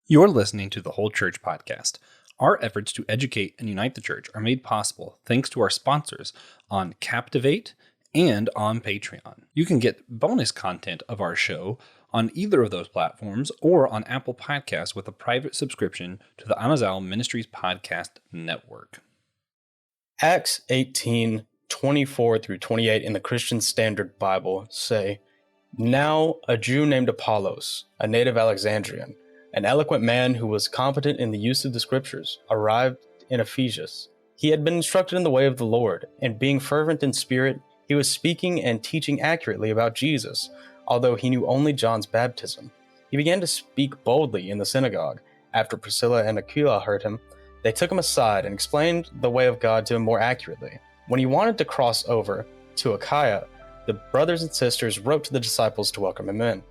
You're listening to the Whole Church Podcast. Our efforts to educate and unite the church are made possible thanks to our sponsors on Captivate and on Patreon. You can get bonus content of our show on either of those platforms or on Apple Podcasts with a private subscription to the Amazal Ministries Podcast Network. Acts 18:24 through 28 in the Christian Standard Bible say, "Now a Jew named Apollos, a native Alexandrian, an eloquent man who was competent in the use of the scriptures, arrived in Ephesus. He had been instructed in the way of the Lord, and being fervent in spirit, he was speaking and teaching accurately about Jesus, although he knew only John's baptism. He began to speak boldly in the synagogue. After Priscilla and Aquila heard him, they took him aside and explained the way of God to him more accurately. When he wanted to cross over to Achaia, the brothers and sisters wrote to the disciples to welcome him in.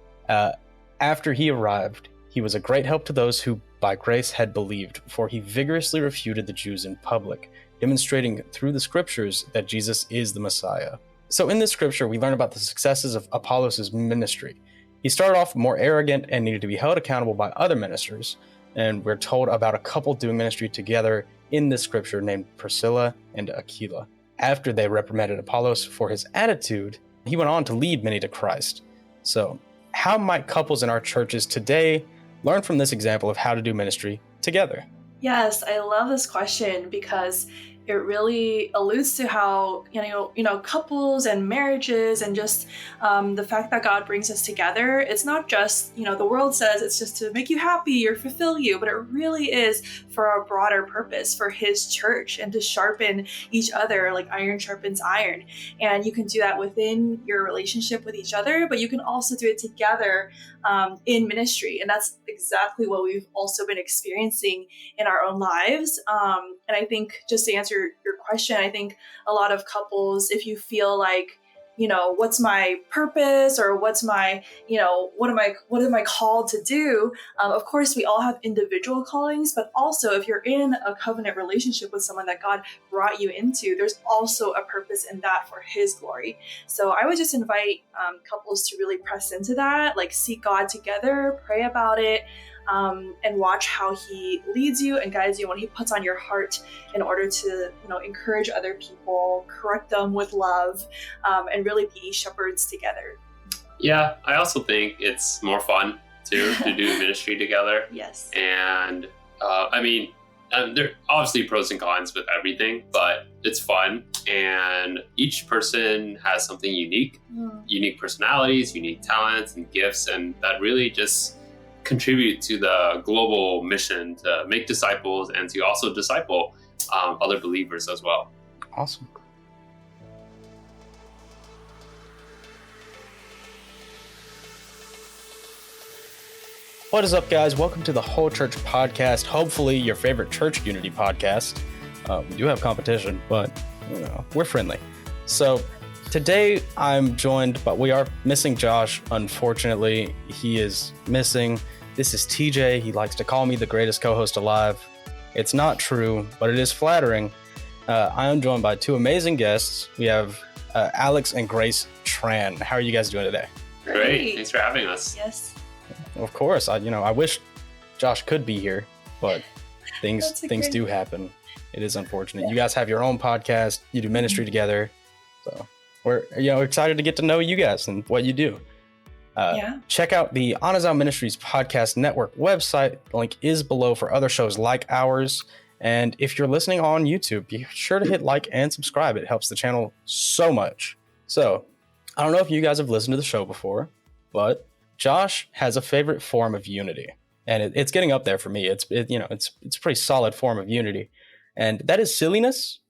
After he arrived, he was a great help to those who by grace had believed, for he vigorously refuted the Jews in public, demonstrating through the scriptures that Jesus is the Messiah." So in this scripture, we learn about the successes of Apollos' ministry. He started off more arrogant and needed to be held accountable by other ministers, and we're told about a couple doing ministry together in this scripture named Priscilla and Aquila. After they reprimanded Apollos for his attitude, he went on to lead many to Christ. So how might couples in our churches today learn from this example of how to do ministry together? Yes, I love this question because it really alludes to how, couples and marriages and just the fact that God brings us together. It's not just, the world says it's just to make you happy or fulfill you, but it really is for a broader purpose, for his church and to sharpen each other like iron sharpens iron. And you can do that within your relationship with each other, but you can also do it together in ministry. And that's exactly what we've also been experiencing in our own lives. And I think just to answer your question, I think a lot of couples, if you feel like, what's my purpose or what's my, what am I called to do? Of course, we all have individual callings, but also if you're in a covenant relationship with someone that God brought you into, there's also a purpose in that for his glory. So I would just invite couples to really press into that, like seek God together, pray about it, and watch how he leads you and guides you when he puts on your heart in order to, encourage other people, correct them with love, and really be shepherds together. Yeah, I also think it's more fun to do ministry together. Yes. And there are obviously pros and cons with everything, but it's fun. And each person has something unique, unique personalities, unique talents and gifts. And that really just contribute to the global mission to make disciples and to also disciple other believers as well. Awesome. What is up, guys? Welcome to the Whole Church Podcast. Hopefully your favorite church unity podcast. We do have competition, but we're friendly. So today I'm joined, but we are missing Josh. Unfortunately, he is missing. This is TJ. He likes to call me the greatest co-host alive. It's not true, but it is flattering. I am joined by two amazing guests. We have Alex and Grace Tran. How are you guys doing today? Great. Thanks for having us. Yes. Of course. I wish Josh could be here, but things do happen. It is unfortunate. You guys have your own podcast. You do ministry together. So we're excited to get to know you guys and what you do. Check out the Anazal Ministries Podcast Network website. The link is below for other shows like ours. And if you're listening on YouTube, be sure to hit like and subscribe. It helps the channel so much. So I don't know if you guys have listened to the show before, but Josh has a favorite form of unity, and it's getting up there for me. It's a pretty solid form of unity, and that is silliness.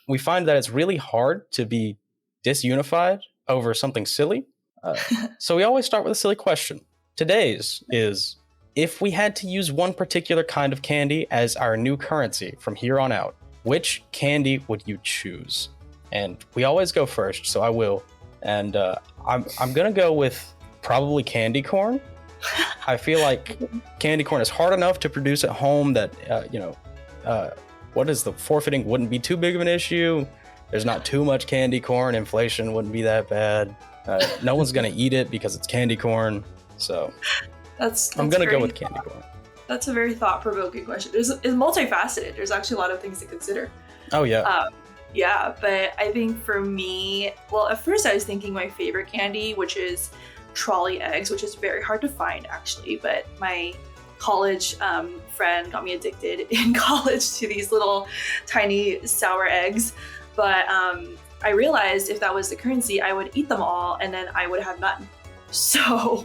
We find that it's really hard to be disunified over something silly. So we always start with a silly question. Today's is, if we had to use one particular kind of candy as our new currency from here on out, which candy would you choose? And we always go first, so I will. And I'm gonna go with probably candy corn. I feel like candy corn is hard enough to produce at home that the forfeiting wouldn't be too big of an issue. There's not too much candy corn. Inflation wouldn't be that bad. No one's gonna eat it because it's candy corn. So that's I'm gonna go with candy corn. That's a very thought-provoking question. It's multifaceted. There's actually a lot of things to consider. Oh, yeah. Yeah, but I think for me, well, at first I was thinking my favorite candy, which is trolley eggs, which is very hard to find actually, but my college friend got me addicted in college to these little tiny sour eggs. But I realized if that was the currency, I would eat them all and then I would have none. So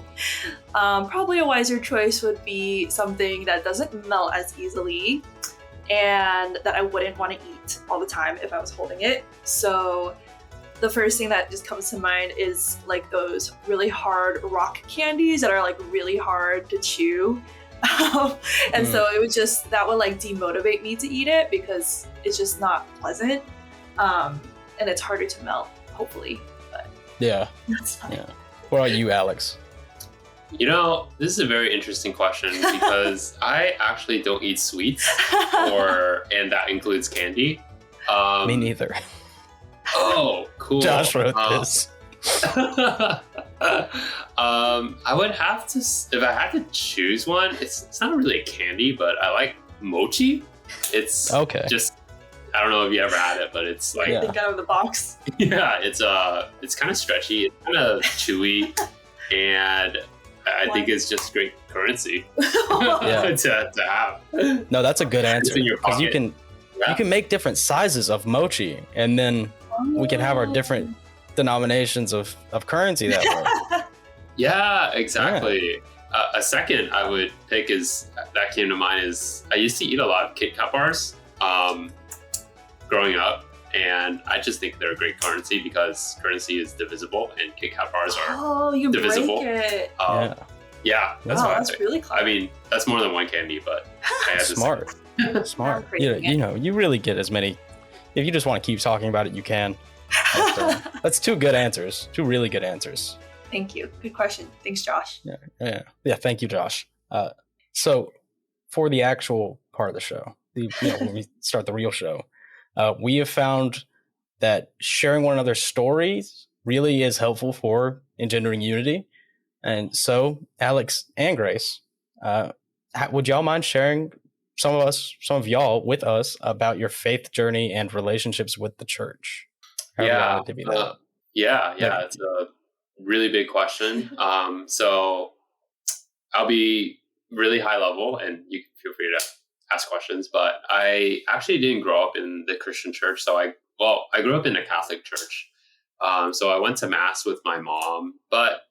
probably a wiser choice would be something that doesn't melt as easily and that I wouldn't want to eat all the time if I was holding it. So the first thing that just comes to mind is like those really hard rock candies that are like really hard to chew. And so it would just, that would like demotivate me to eat it because it's just not pleasant. And it's harder to melt, hopefully. But Yeah. that's fine. Yeah. What about you, Alex? You know, this is a very interesting question because I actually don't eat sweets, and that includes candy. Me neither. Oh, cool. Josh wrote this. I would have to, if I had to choose one, it's not really a candy, but I like mochi. It's Okay. just, I don't know if you ever had it, but it's like, Yeah. Think out of the box. yeah, it's kind of stretchy, it's kind of chewy, and I think it's just great currency to have. No, that's a good answer It's in your because you pocket. can make different sizes of mochi, and then we can have our different denominations of currency that way. Yeah, exactly. A second I would pick that came to mind is I used to eat a lot of Kit Kat bars growing up, and I just think they're a great currency because currency is divisible and Kit Kat bars are Oh, you divisible. break it. Yeah, that's Wow, why that's really clever. I mean, that's more than one candy, but I had to say. Smart. I'm craving it. You really get as many. If you just want to keep talking about it, you can. That's two good answers. Two really good answers. Thank you. Good question. Thanks, Josh. Yeah. Thank you, Josh. So, for the actual part of the show, when we start the real show, we have found that sharing one another's stories really is helpful for engendering unity. And so, Alex and Grace, would y'all mind sharing some of y'all with us about your faith journey and relationships with the church? Yeah, it's a really big question. So I'll be really high level, and you can feel free to ask questions. But I actually didn't grow up in the Christian church. So I grew up in a Catholic church. So I went to mass with my mom, but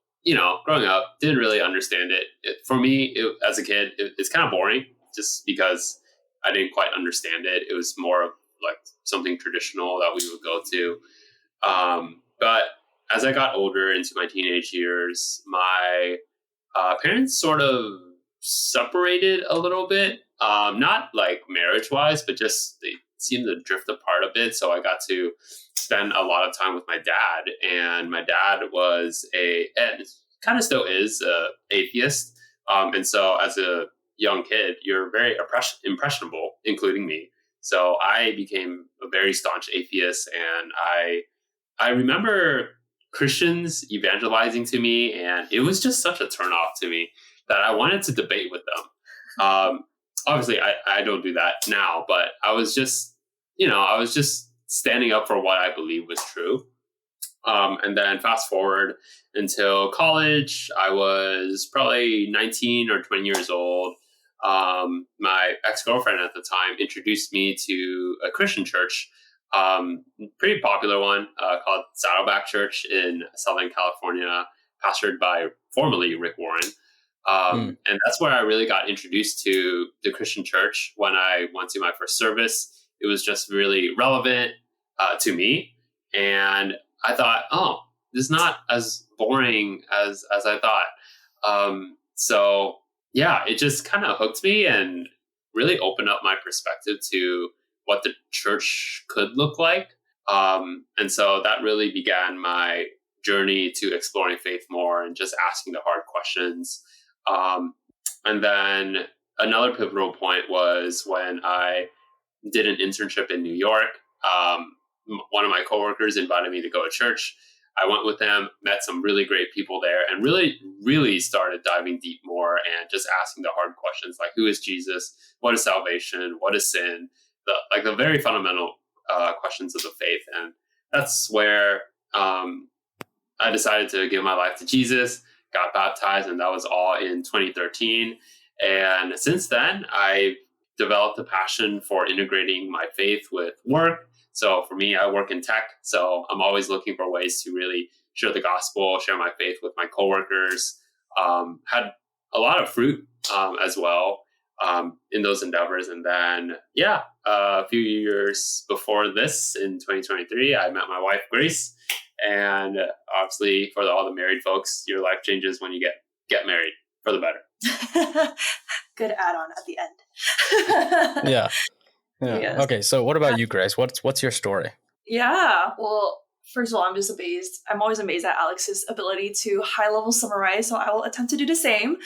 growing up, didn't really understand it. For me, as a kid, it's kind of boring, just because I didn't quite understand it. It was more of like something traditional that we would go to. But as I got older into my teenage years, my parents sort of separated a little bit. Not like marriage-wise, but just they seemed to drift apart a bit. So I got to spend a lot of time with my dad, and my dad was and kind of still is, atheist. And so as a young kid, you're very impressionable, including me. So I became a very staunch atheist, and I remember Christians evangelizing to me, and it was just such a turnoff to me that I wanted to debate with them. Obviously, I don't do that now, but I was just standing up for what I believe was true. And then fast forward until college, I was probably 19 or 20 years old. My ex-girlfriend at the time introduced me to a Christian church, pretty popular one, called Saddleback Church in Southern California, pastored by formerly Rick Warren. And that's where I really got introduced to the Christian church. When I went to my first service, it was just really relevant to me. And I thought, oh, this is not as boring as I thought. So yeah, it just kind of hooked me and really opened up my perspective to what the church could look like. And so that really began my journey to exploring faith more and just asking the hard questions. And then another pivotal point was when I did an internship in New York. One of my coworkers invited me to go to church. I went with them, met some really great people there, and really, really started diving deep more and just asking the hard questions like, who is Jesus? What is salvation? What is sin? The very fundamental questions of the faith. And that's where I decided to give my life to Jesus, got baptized, and that was all in 2013. And since then, I developed a passion for integrating my faith with work. So for me, I work in tech. So I'm always looking for ways to really share the gospel, share my faith with my coworkers. Had a lot of fruit as well in those endeavors. And then, a few years before this, in 2023, I met my wife, Grace. And obviously, for all the married folks, your life changes when you get married for the better. Good add-on at the end. Yeah. Yes. Okay, so what about you, Grace? What's your story? Yeah, well, first of all, I'm just amazed. I'm always amazed at Alex's ability to high-level summarize, so I will attempt to do the same.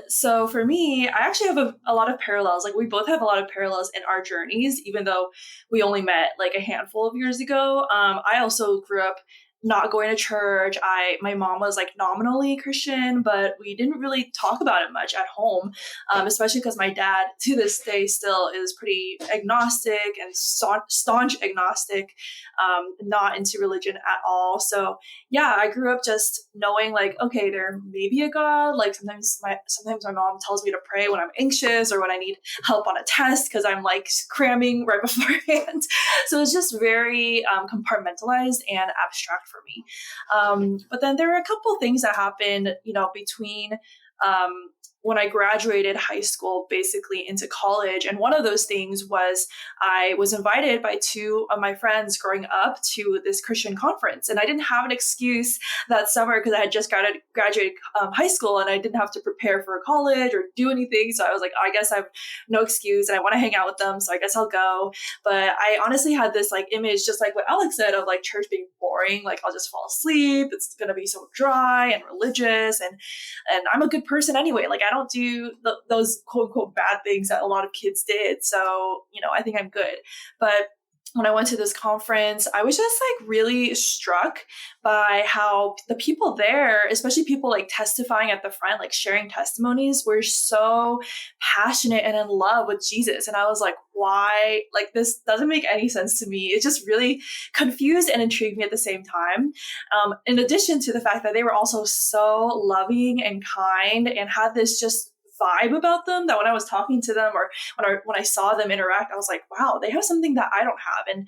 So for me, I actually have a lot of parallels. Like, we both have a lot of parallels in our journeys, even though we only met like a handful of years ago. I also grew up not going to church. My mom was like nominally Christian, but we didn't really talk about it much at home, especially because my dad to this day still is pretty agnostic and staunch agnostic, not into religion at all. So yeah, I grew up just knowing like, okay, there may be a God. Like sometimes my mom tells me to pray when I'm anxious or when I need help on a test because I'm like cramming right beforehand. So it's just very compartmentalized and abstract for me. But then there are a couple things that happened, between when I graduated high school, basically into college. And one of those things was I was invited by two of my friends growing up to this Christian conference. And I didn't have an excuse that summer because I had just graduated high school and I didn't have to prepare for college or do anything. So I was like, I guess I have no excuse and I want to hang out with them. So I guess I'll go. But I honestly had this like image, just like what Alex said, of like church being boring. Like I'll just fall asleep. It's going to be so dry and religious. And I'm a good person anyway. Like I don't do those quote unquote bad things that a lot of kids did. So, I think I'm good. But when I went to this conference, I was just like really struck by how the people there, especially people like testifying at the front, like sharing testimonies, were so passionate and in love with Jesus. And I was like, why? Like, this doesn't make any sense to me. It just really confused and intrigued me at the same time. In addition to the fact that they were also so loving and kind and had this just vibe about them that when I was talking to them or when I saw them interact, I was like, wow, they have something that I don't have. And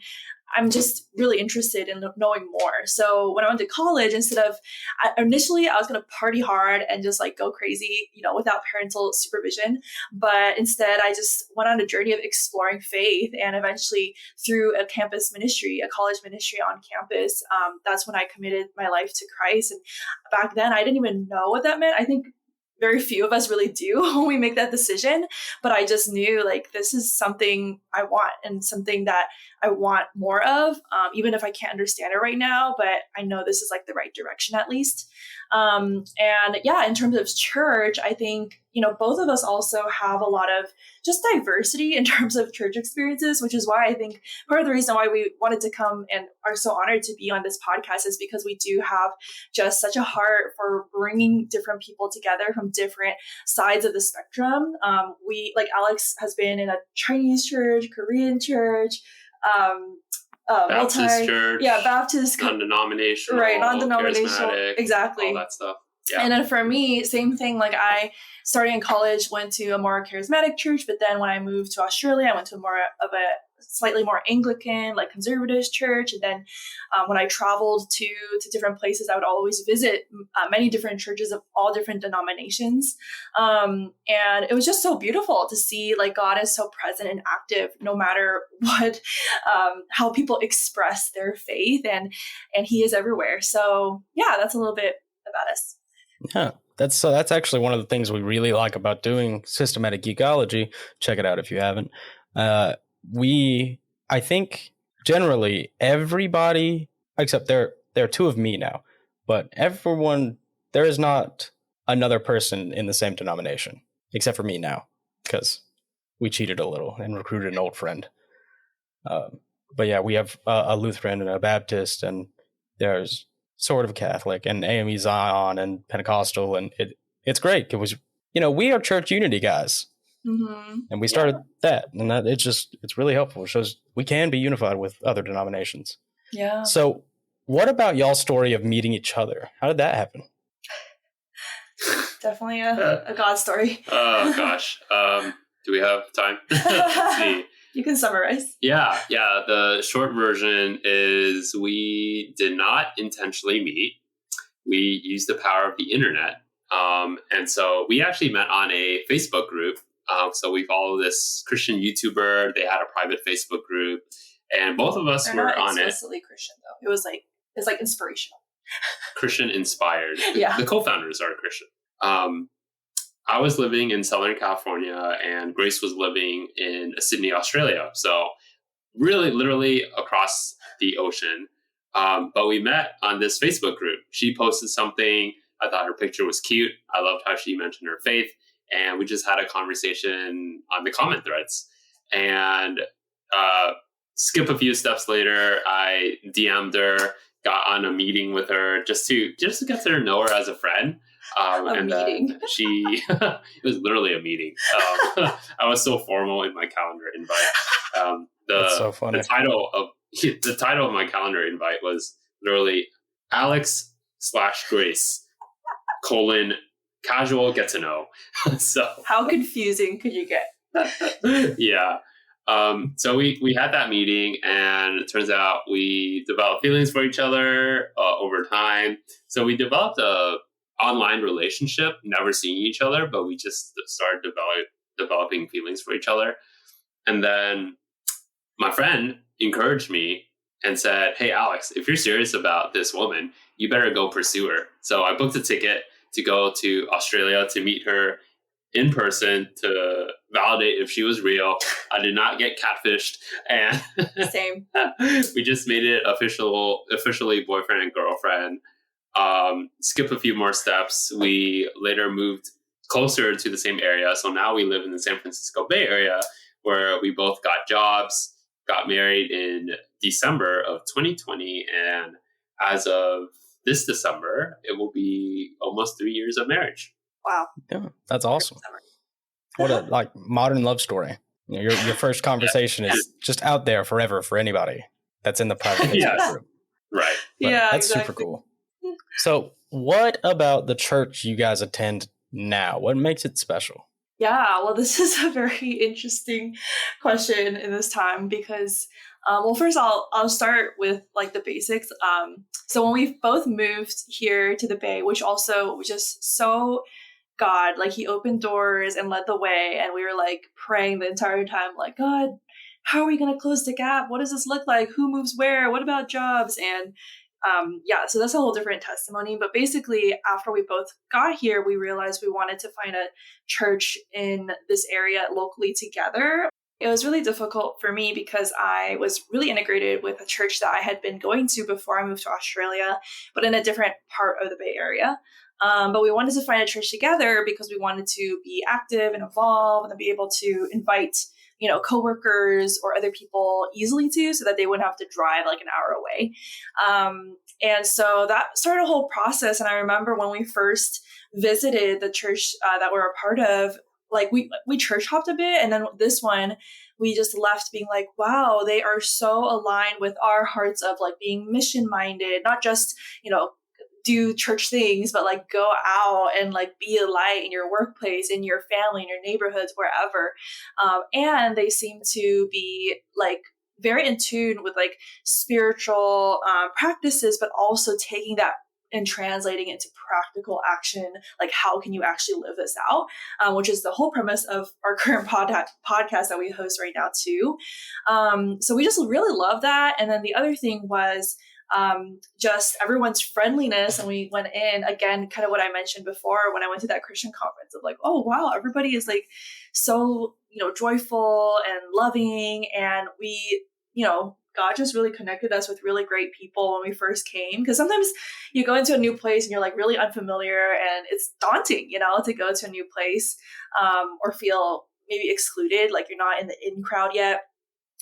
I'm just really interested in knowing more. So when I went to college, initially I was going to party hard and just like go crazy, without parental supervision. But instead I just went on a journey of exploring faith. And eventually through a college ministry on campus, that's when I committed my life to Christ. And back then I didn't even know what that meant. I think very few of us really do when we make that decision, but I just knew like this is something I want and something that I want more of, even if I can't understand it right now, but I know this is like the right direction at least. And yeah, in terms of church, I think, both of us also have a lot of just diversity in terms of church experiences, which is why I think part of the reason why we wanted to come and are so honored to be on this podcast is because we do have just such a heart for bringing different people together from different sides of the spectrum. Like Alex has been in a Chinese church, Korean church, Baptist church, Baptist, non-denominational, right? Non-denominational, charismatic, exactly, all that stuff. Yeah. And then for me, same thing. Like I, starting in college, went to a more charismatic church, but then when I moved to Australia, I went to more of a slightly more Anglican, like conservative church. And then when I traveled to different places, I would always visit many different churches of all different denominations. And it was just so beautiful to see like God is so present and active, no matter what, how people express their faith, and He is everywhere. So yeah, that's a little bit about us. Yeah, that's actually one of the things we really like about doing systematic geekology. Check it out if you haven't. I think generally everybody, except there are two of me now, but everyone, there is not another person in the same denomination, except for me now, because we cheated a little and recruited an old friend. But yeah, we have a Lutheran and a Baptist, and there's sort of Catholic, and AME Zion and Pentecostal, and it's great. It was, we are church unity guys. Mm-hmm. And we started that, and that it's really helpful. It shows we can be unified with other denominations. Yeah. So what about y'all's story of meeting each other? How did that happen? Definitely a God story. Oh, gosh. Do we have time? Let's see. You can summarize. Yeah. The short version is we did not intentionally meet. We used the power of the internet. And so we actually met on a Facebook group. So we follow this Christian YouTuber. They had a private Facebook group, and both of us were on it. Not explicitly Christian, though. It's like inspirational. Christian inspired. Yeah. The co-founders are Christian. I was living in Southern California, and Grace was living in Sydney, Australia. So really, literally across the ocean. But we met on this Facebook group. She posted something. I thought her picture was cute. I loved how she mentioned her faith. And we just had a conversation on the comment threads. And skip a few steps later, I DM'd her, got on a meeting with her just to get to know her as a friend. Meeting. Then it was literally a meeting. I was so formal in my calendar invite. That's so funny. The title of my calendar invite was literally Alex/Grace : casual get to know. So how confusing could you get? Yeah. So we had that meeting, and it turns out we developed feelings for each other over time. So we developed a online relationship, never seeing each other, but we just started developing feelings for each other. And then my friend encouraged me and said, "Hey, Alex, if you're serious about this woman, you better go pursue her." So I booked a ticket to go to Australia to meet her in person to validate if she was real. I did not get catfished, and Same. We just made it officially boyfriend and girlfriend. Skip a few more steps. We later moved closer to the same area, so now we live in the San Francisco Bay Area, where we both got jobs, got married in December of 2020, and as of this December, it will be almost 3 years of marriage. Wow. Yeah, that's awesome. What a modern love story. Your first conversation is just out there forever for anybody that's in the private Facebook group. Right. But Yeah, that's exactly. super cool. So what about the church you guys attend now? What makes it special? Yeah, well, this is a very interesting question in this time because, first I'll start with the basics. So when we both moved here to the Bay, which also was just so God, he opened doors and led the way, and we were praying the entire time, God, how are we going to close the gap? What does this look like? Who moves where? What about jobs? And so that's a whole different testimony. But basically, after we both got here, we realized we wanted to find a church in this area locally together. It was really difficult for me because I was really integrated with a church that I had been going to before I moved to Australia, but in a different part of the Bay Area. But we wanted to find a church together because we wanted to be active and involved and be able to invite coworkers or other people easily so that they wouldn't have to drive an hour away. And so that started a whole process. And I remember when we first visited the church that we're a part of, we church hopped a bit. And then this one, we just left being wow, they are so aligned with our hearts of being mission minded, not just, do church things, but go out and be a light in your workplace, in your family, in your neighborhoods, wherever. And they seem to be very in tune with spiritual practices, but also taking that and translating it into practical action. How can you actually live this out? Which is the whole premise of our current podcast that we host right now too. So we just really love that. And then the other thing was just everyone's friendliness. And we went in again, kind of what I mentioned before when I went to that Christian conference of oh, wow, everybody is so, joyful and loving. And we, God just really connected us with really great people when we first came. Because sometimes you go into a new place and you're really unfamiliar and it's daunting, to go to a new place or feel maybe excluded, you're not in the in crowd yet.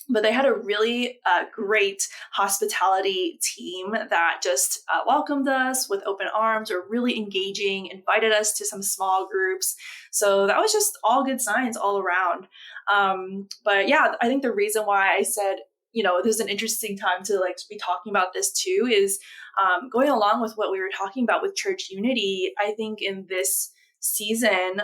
But they had a really great hospitality team that just welcomed us with open arms, or really engaging, invited us to some small groups. So that was just all good signs all around. But yeah, I think the reason why I said, there's an interesting time to like be talking about this too is going along with what we were talking about with church unity. I think in this season,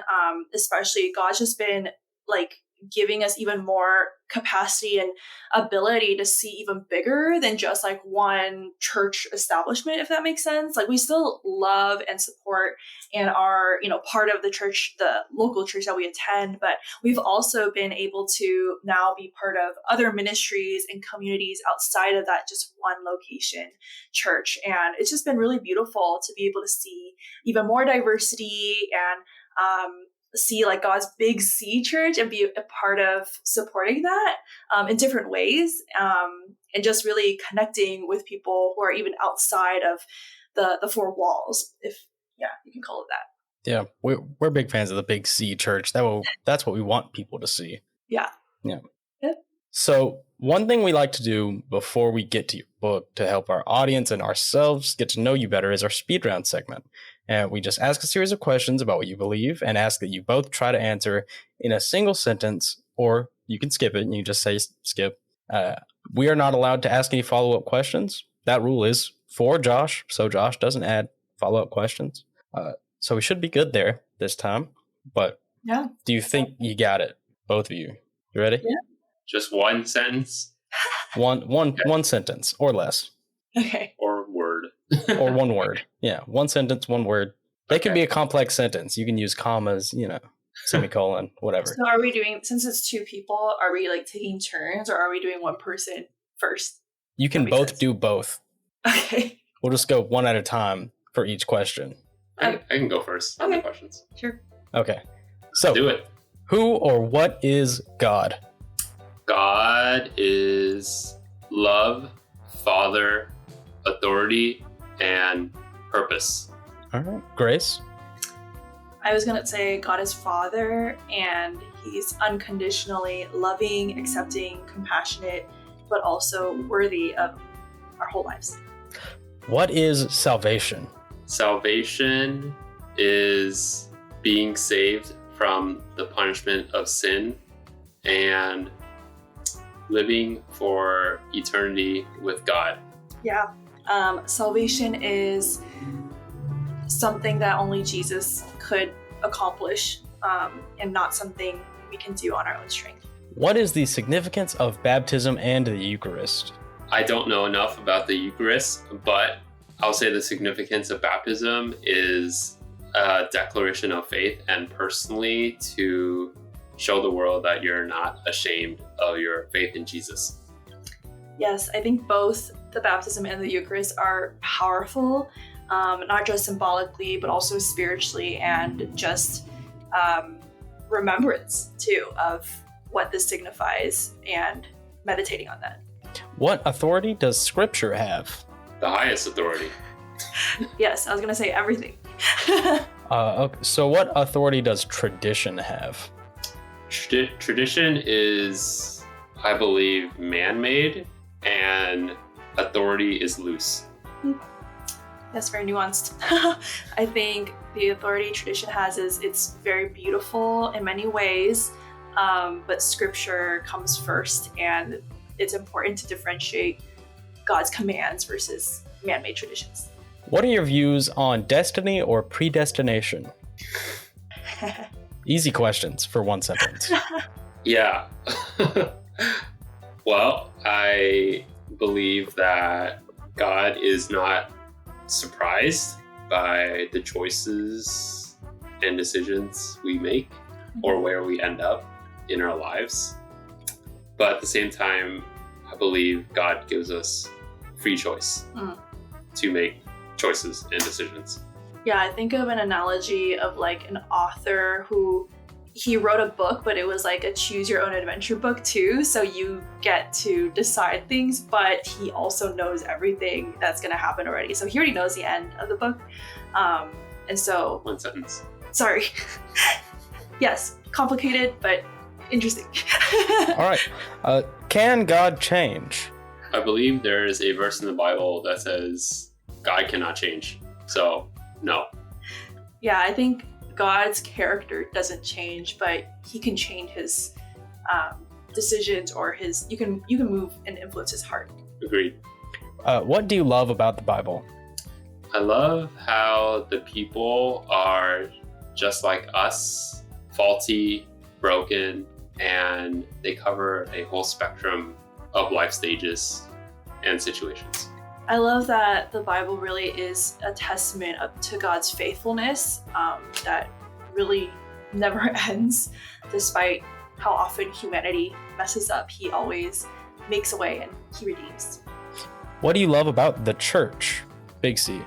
especially, God's just been like giving us even more capacity and ability to see even bigger than just like one church establishment, if that makes sense. Like, we still love and support and are, part of the church, the local church that we attend, but we've also been able to now be part of other ministries and communities outside of that just one location church. And it's just been really beautiful to be able to see even more diversity and see like God's big C church and be a part of supporting that in different ways, and just really connecting with people who are even outside of the four walls, if you can call it that. Yeah, we're big fans of the big C church. That's what we want people to see. Yeah. So one thing we like to do before we get to your book to help our audience and ourselves get to know you better is our speed round segment. And we just ask a series of questions about what you believe and ask that you both try to answer in a single sentence, or you can skip it and you just say skip. We are not allowed to ask any follow-up questions. That rule is for Josh, so Josh doesn't add follow-up questions. So we should be good there this time. But yeah, do you think you got it, both of you? You ready? Yeah. Just one sentence? One sentence or less. Okay. Or word. Or one word. Yeah, one sentence, one word. They can be a complex sentence. You can use commas, semicolon, whatever. So are we doing, since it's two people, are we like taking turns, or are we doing one person first? You can both do both. Okay. We'll just go one at a time for each question. I can go first on the questions. Sure. Okay. So do it. Who or what is God? God is love, Father, authority, and purpose. All right. Grace? I was going to say God is Father, and he's unconditionally loving, accepting, compassionate, but also worthy of our whole lives. What is salvation? Salvation is being saved from the punishment of sin and living for eternity with God. Yeah. Salvation is something that only Jesus could accomplish, and not something we can do on our own strength. What is the significance of baptism and the Eucharist? I don't know enough about the Eucharist, but I'll say the significance of baptism is a declaration of faith, and personally to show the world that you're not ashamed of your faith in Jesus. Yes, I think both the baptism and the Eucharist are powerful, not just symbolically, but also spiritually, and just remembrance too of what this signifies and meditating on that. What authority does Scripture have? The highest authority. Yes, I was going to say everything. Okay. So what authority does tradition have? Tradition is, I believe, man-made, and authority is loose. That's very nuanced. I think the authority tradition has is it's very beautiful in many ways, but Scripture comes first, and it's important to differentiate God's commands versus man-made traditions. What are your views on destiny or predestination? Easy questions for one sentence. Yeah. Well, I believe that God is not surprised by the choices and decisions we make or where we end up in our lives. But at the same time, I believe God gives us free choice to make choices and decisions. Yeah, I think of an analogy of like an author who he wrote a book, but it was like a choose your own adventure book too. So you get to decide things, but he also knows everything that's going to happen already. So he already knows the end of the book. And so... One sentence. Sorry. Yes, complicated, but interesting. All right. Can God change? I believe there is a verse in the Bible that says God cannot change. So, no. Yeah, I think God's character doesn't change, but he can change his decisions, or you can move and influence his heart. Agreed. What do you love about the Bible? I love how the people are just like us, faulty, broken, and they cover a whole spectrum of life stages and situations. I love that the Bible really is a testament to God's faithfulness that really never ends. Despite how often humanity messes up, he always makes a way and he redeems. What do you love about the church? Big C.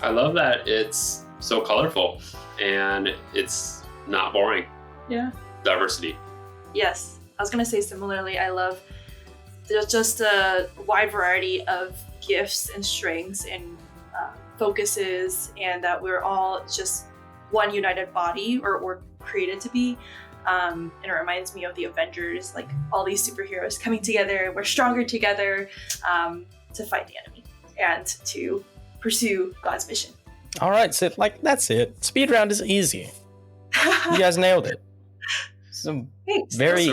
I love that it's so colorful and it's not boring. Yeah. Diversity. Yes. I was going to say similarly, I love just a wide variety of gifts and strengths and focuses, and that we're all just one united body, or we're created to be. And it reminds me of the Avengers, like all these superheroes coming together. We're stronger together to fight the enemy and to pursue God's mission. All right, so that's it. Speed round is easy. You guys nailed it. Some Thanks. very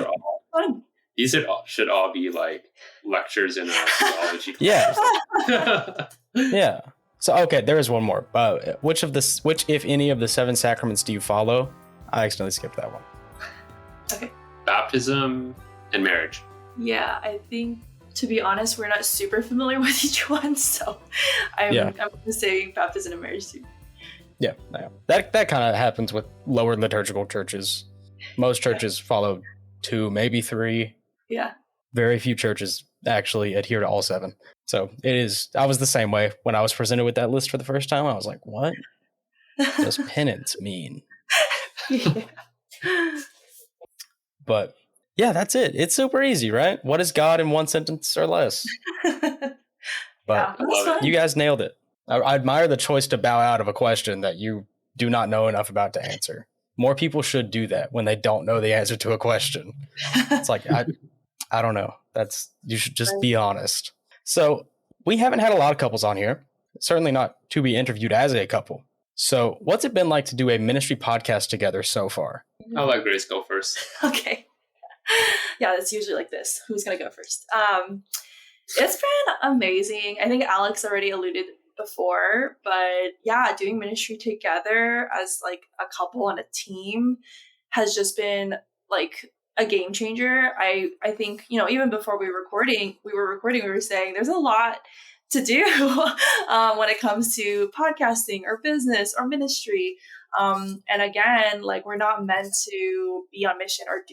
Fun. These should all be like lectures in a theology yeah. class. Yeah. So okay, there is one more. Which if any of the 7 sacraments do you follow? I accidentally skipped that one. Okay. Baptism and marriage. Yeah, I think, to be honest, we're not super familiar with each one, so I'm going to say baptism and marriage too. Yeah. That kind of happens with lower liturgical churches. Most churches follow 2, maybe 3. Yeah. Very few churches actually adhere to all 7. So it is. I was the same way when I was presented with that list for the first time. I was like, "What does penance mean?" Yeah. But yeah, that's it. It's super easy, right? What is God in one sentence or less? But Yeah, that's fun. you guys nailed it. I admire the choice to bow out of a question that you do not know enough about to answer. More people should do that when they don't know the answer to a question. It's like, I don't know. You should just be honest. So we haven't had a lot of couples on here, certainly not to be interviewed as a couple. So what's it been like to do a ministry podcast together so far? I'll let Grace go first. Okay. Yeah, it's usually like this. Who's going to go first? It's been amazing. I think Alex already alluded before, but yeah, doing ministry together as like a couple and a team has just been like a game changer. I think, even before we were recording, we were saying there's a lot to do when it comes to podcasting or business or ministry. And again, like, we're not meant to be on mission or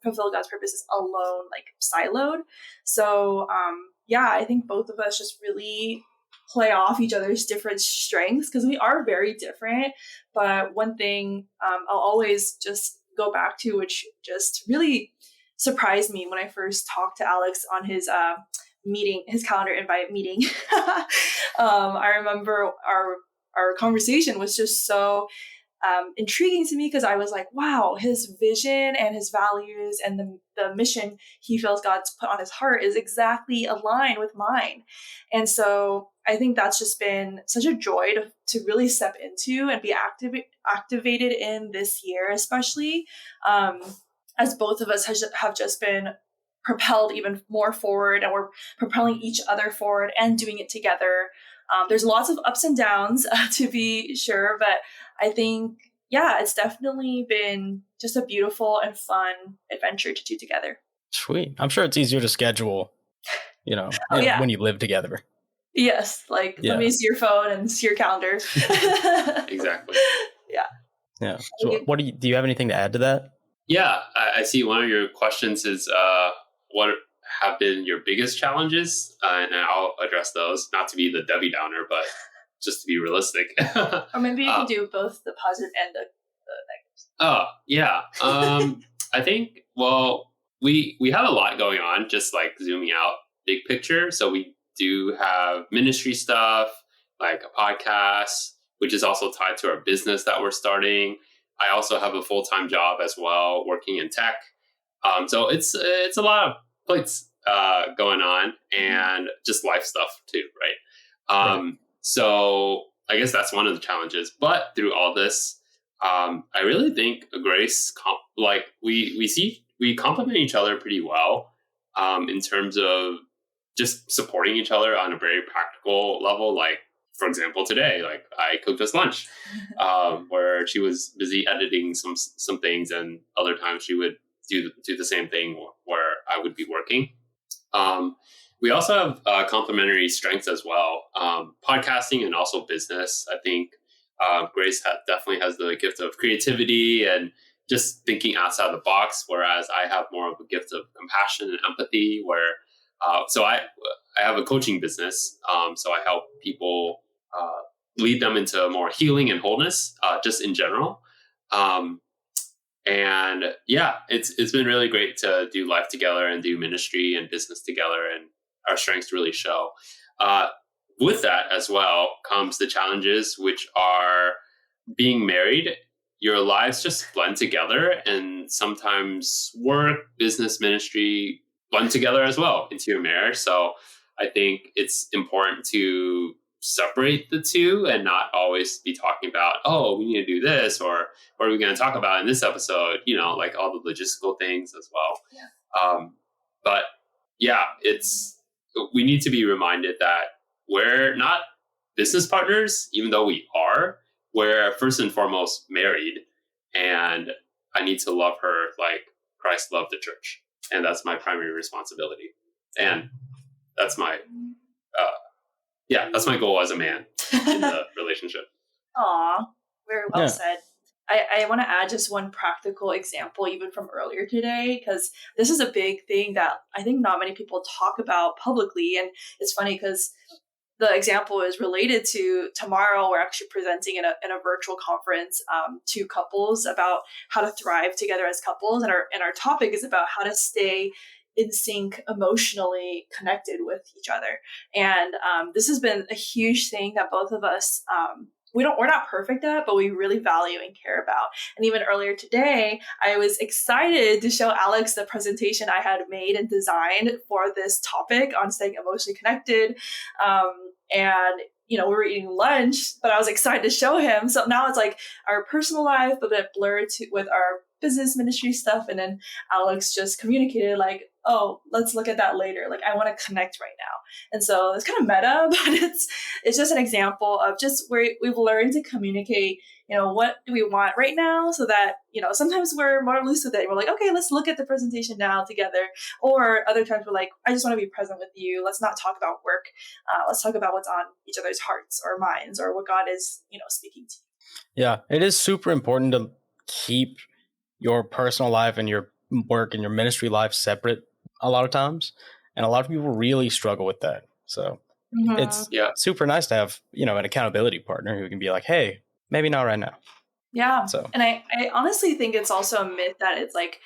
fulfill God's purposes alone, like siloed. So yeah, I think both of us just really play off each other's different strengths, because we are very different. But one thing I'll always just go back to, which just really surprised me when I first talked to Alex on his his calendar invite meeting. I remember our conversation was just so intriguing to me, because I was like, wow, his vision and his values and the mission he feels God's put on his heart is exactly aligned with mine. And so I think that's just been such a joy to really step into and be activated in this year, especially as both of us have just been propelled even more forward, and we're propelling each other forward and doing it together. There's lots of ups and downs to be sure, but I think, yeah, it's definitely been just a beautiful and fun adventure to do together. Sweet. I'm sure it's easier to schedule, when you live together. Yes. Let me see your phone and see your calendar. Exactly. Yeah. So do you have anything to add to that? Yeah. I see one of your questions is, what have been your biggest challenges? And I'll address those, not to be the Debbie Downer, but just to be realistic. Or maybe you can do both the positive and the negatives. Oh, yeah. I think, we have a lot going on, just like zooming out big picture. So we do have ministry stuff, like a podcast, which is also tied to our business that we're starting. I also have a full-time job as well, working in tech. So it's a lot of plates going on, and just life stuff too, right? So I guess that's one of the challenges. But through all this, I really think Grace, we complement each other pretty well in terms of just supporting each other on a very practical level. Like, for example, today, like I cooked us lunch, where she was busy editing some things, and other times she would do the same thing where I would be working. We also have complementary strengths as well, podcasting and also business. I think Grace definitely has the gift of creativity and just thinking outside the box, whereas I have more of a gift of compassion and empathy. Where so I have a coaching business, so I help people lead them into more healing and wholeness, just in general. And yeah, it's been really great to do life together and do ministry and business together, and our strengths really show. With that as well comes the challenges, which are being married. Your lives just blend together, and sometimes work, business, ministry blend together as well into your marriage. So I think it's important to separate the two and not always be talking about, oh, we need to do this, or what are we going to talk about in this episode, like all the logistical things as well. But yeah, we need to be reminded that we're not business partners, even though we are. We're first and foremost married, and I need to love her like Christ loved the church, and that's my primary responsibility, and that's my that's my goal as a man in the relationship. Aw, very well said. I want to add just one practical example, even from earlier today, because this is a big thing that I think not many people talk about publicly. And it's funny because the example is related to tomorrow. We're actually presenting in a virtual conference to couples about how to thrive together as couples. And our topic is about how to stay in sync, emotionally connected with each other. And this has been a huge thing that both of us, we're not perfect at, but we really value and care about. And even earlier today, I was excited to show Alex the presentation I had made and designed for this topic on staying emotionally connected. And we were eating lunch, but I was excited to show him. So now it's like our personal life, but it blurred with our business ministry stuff. And then Alex just communicated like, oh, let's look at that later. Like, I want to connect right now. And so it's kind of meta, but it's just an example of just where we've learned to communicate, what do we want right now, so that, sometimes we're more loose with it. We're like, okay, let's look at the presentation now together. Or other times we're like, I just want to be present with you. Let's not talk about work. Let's talk about what's on each other's hearts or minds, or what God is, speaking to you. Yeah, it is super important to keep your personal life and your work and your ministry life separate a lot of times. And a lot of people really struggle with that. So it's super nice to have, an accountability partner who can be like, hey, maybe not right now. Yeah. So, and I honestly think it's also a myth that it's like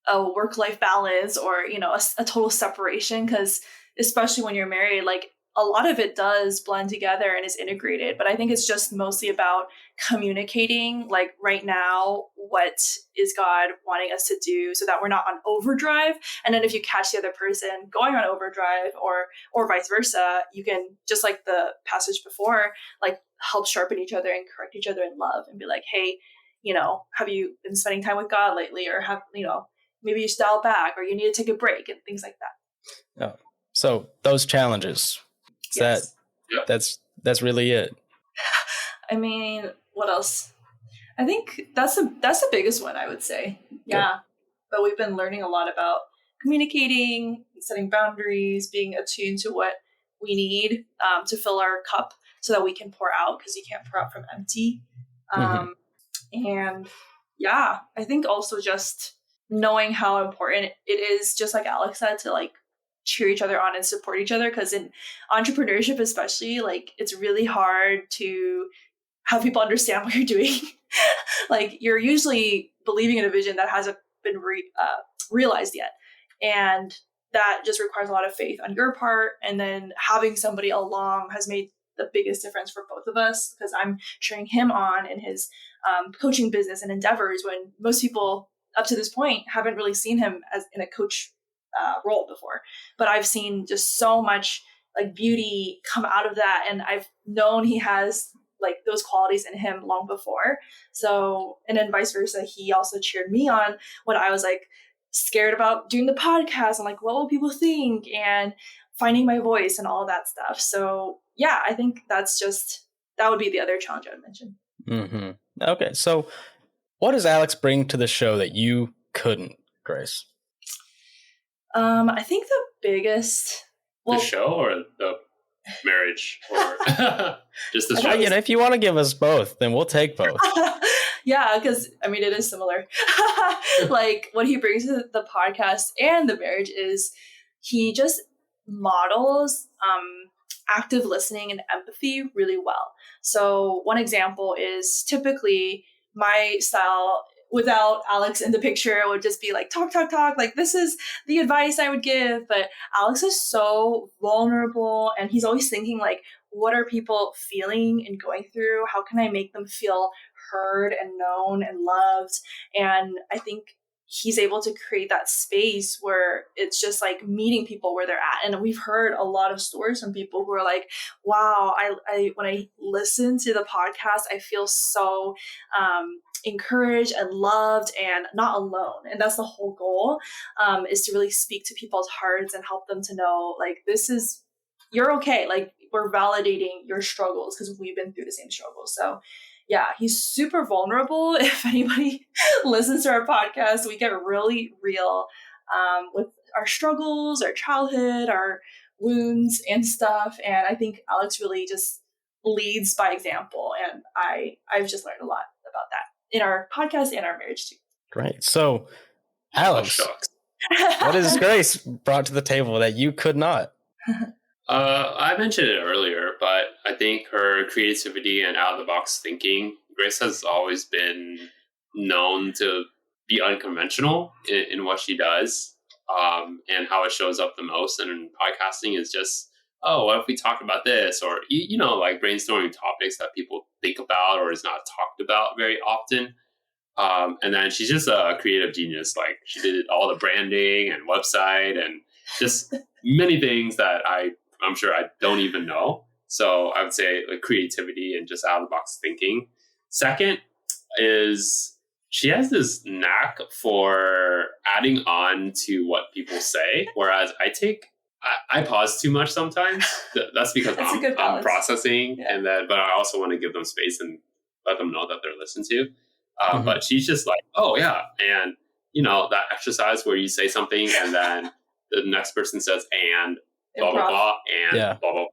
a work-life balance or, a total separation, because especially when you're married, like a lot of it does blend together and is integrated. But I think it's just mostly about communicating, like right now, what is God wanting us to do, so that we're not on overdrive. And then if you catch the other person going on overdrive or vice versa, you can, just like the passage before, like help sharpen each other and correct each other in love and be like, hey, have you been spending time with God lately? Or have, maybe you dial back, or you need to take a break and things like that. Oh, so those challenges. Yes. That's really it. I mean, what else? I think that's the biggest one, I would say. Yeah. Good. But we've been learning a lot about communicating, setting boundaries, being attuned to what we need to fill our cup so that we can pour out, because you can't pour out from empty. And yeah, I think also just knowing how important it is, just like Alex said, to like cheer each other on and support each other, because in entrepreneurship especially, like it's really hard to have people understand what you're doing. Like you're usually believing in a vision that hasn't been realized yet, and that just requires a lot of faith on your part. And then having somebody along has made the biggest difference for both of us, because I'm cheering him on in his coaching business and endeavors, when most people up to this point, haven't really seen him as in a coach role before, but I've seen just so much like beauty come out of that. And I've known he has like those qualities in him long before. So, and then vice versa, he also cheered me on when I was like scared about doing the podcast and like, what will people think, and finding my voice and all of that stuff. So yeah, I think that would be the other challenge I would mention. Mm-hmm. Okay. So what does Alex bring to the show that you couldn't, Grace? I think the biggest, the show or the marriage, or just the show? If you want to give us both, then we'll take both. Yeah, because I mean, it is similar. Like what he brings to the podcast and the marriage is he just models active listening and empathy really well. So one example is typically my style without Alex in the picture, it would just be like talk. Like this is the advice I would give. But Alex is so vulnerable, and he's always thinking like, what are people feeling and going through? How can I make them feel heard and known and loved? And I think he's able to create that space where it's just like meeting people where they're at. And we've heard a lot of stories from people who are like, wow, I when I listen to the podcast, I feel so encouraged and loved and not alone. And that's the whole goal, is to really speak to people's hearts and help them to know like, you're okay. Like we're validating your struggles because we've been through the same struggles. So yeah, he's super vulnerable. If anybody listens to our podcast, we get really real with our struggles, our childhood, our wounds and stuff. And I think Alex really just leads by example. And I've just learned a lot about that in our podcast and our marriage too. Great. So Alex, what has Grace brought to the table that you could not? I mentioned it earlier, but I think her creativity and out-of-the-box thinking, Grace has always been known to be unconventional in what she does, and how it shows up the most in podcasting is just, oh, what if we talk about this? Or, like brainstorming topics that people think about or is not talked about very often. And then she's just a creative genius. Like she did all the branding and website and just many things that I'm sure I don't even know. So I would say like creativity and just out of the box thinking. Second is she has this knack for adding on to what people say. Whereas I pause too much sometimes. That's because I'm processing, yeah. But I also want to give them space and let them know that they're listened to. But she's just like, oh yeah. And that exercise where you say something and then the next person says, and blah, blah, blah, and blah, blah, blah,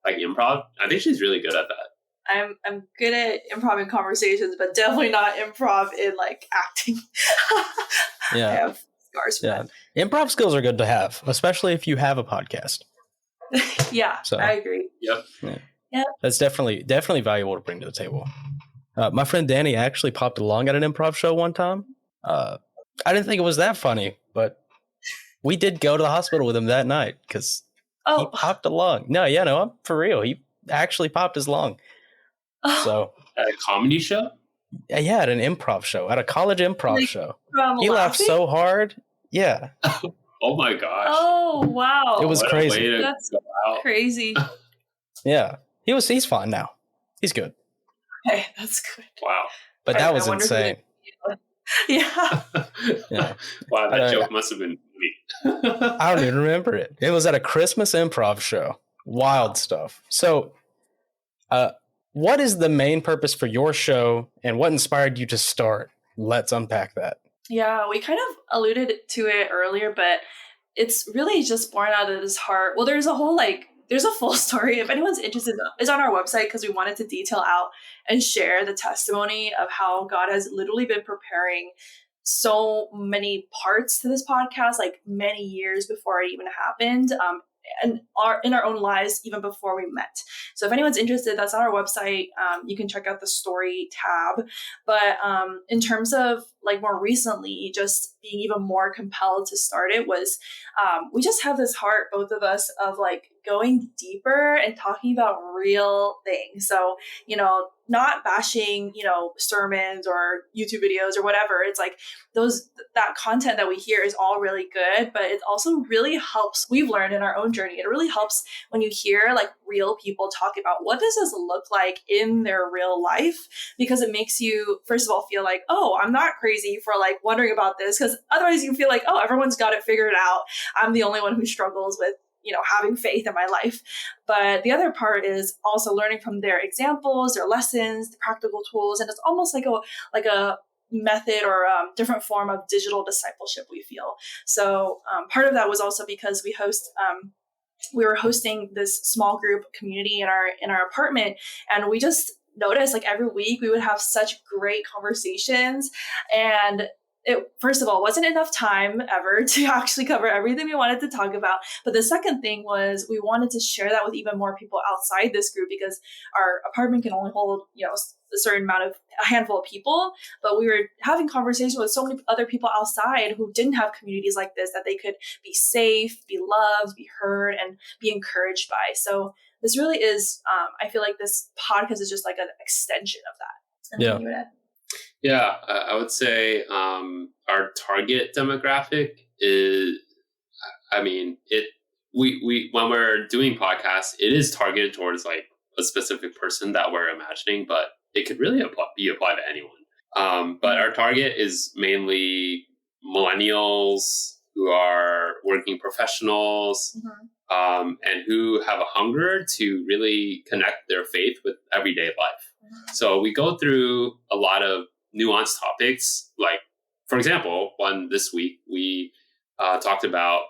like improv. I think she's really good at that. I'm good at improv in conversations, but definitely not improv in like acting. Yeah. I have scars for that. Improv skills are good to have, especially if you have a podcast. Yeah, so, I agree. Yep. Yeah. That's definitely valuable to bring to the table. My friend Danny actually popped along at an improv show one time. I didn't think it was that funny, but we did go to the hospital with him that night because he popped along. No, I'm for real. He actually popped his lung. So at a comedy show? Yeah, at an improv show, at a college improv show. He laughed so hard. Yeah. Oh my gosh. Oh wow. It was crazy. That's crazy. Yeah. He's fine now. He's good. Okay, that's good. Wow. But that was insane. Yeah. Wow, that joke must have been funny. I don't even remember it. It was at a Christmas improv show. Wild stuff. So, what is the main purpose for your show and what inspired you to start? Let's unpack that. Yeah, we kind of alluded to it earlier, but it's really just born out of this heart. Well, there's a full story. If anyone's interested, it's on our website because we wanted to detail out and share the testimony of how God has literally been preparing so many parts to this podcast, like many years before it even happened. And in our own lives, even before we met. So if anyone's interested, that's on our website. You can check out the story tab. But in terms of like more recently, just being even more compelled to start it was we just have this heart, both of us, of like going deeper and talking about real things. So, not bashing, sermons or YouTube videos or whatever. It's like that content that we hear is all really good, but it also really helps. We've learned in our own journey, it really helps when you hear like real people talk about what does this look like in their real life, because it makes you, first of all, feel like, oh, I'm not crazy for like wondering about this, because otherwise you feel like, oh, everyone's got it figured out. I'm the only one who struggles with having faith in my life. But the other part is also learning from their examples, their lessons, the practical tools. And it's almost like a method or a different form of digital discipleship, we feel. So part of that was also because we were hosting this small group community in our apartment, and we just noticed like every week we would have such great conversations, and it, first of all, wasn't enough time ever to actually cover everything we wanted to talk about. But the second thing was we wanted to share that with even more people outside this group, because our apartment can only hold, a handful of people. But we were having conversations with so many other people outside who didn't have communities like this, that they could be safe, be loved, be heard, and be encouraged by. So this really is, I feel like this podcast is just like an extension of that. Yeah. Yeah, I would say our target demographic is, we when we're doing podcasts, it is targeted towards like a specific person that we're imagining, but it could really be applied to anyone. But our target is mainly millennials who are working professionals, and who have a hunger to really connect their faith with everyday life. So we go through a lot of nuanced topics. Like, for example, this week we talked about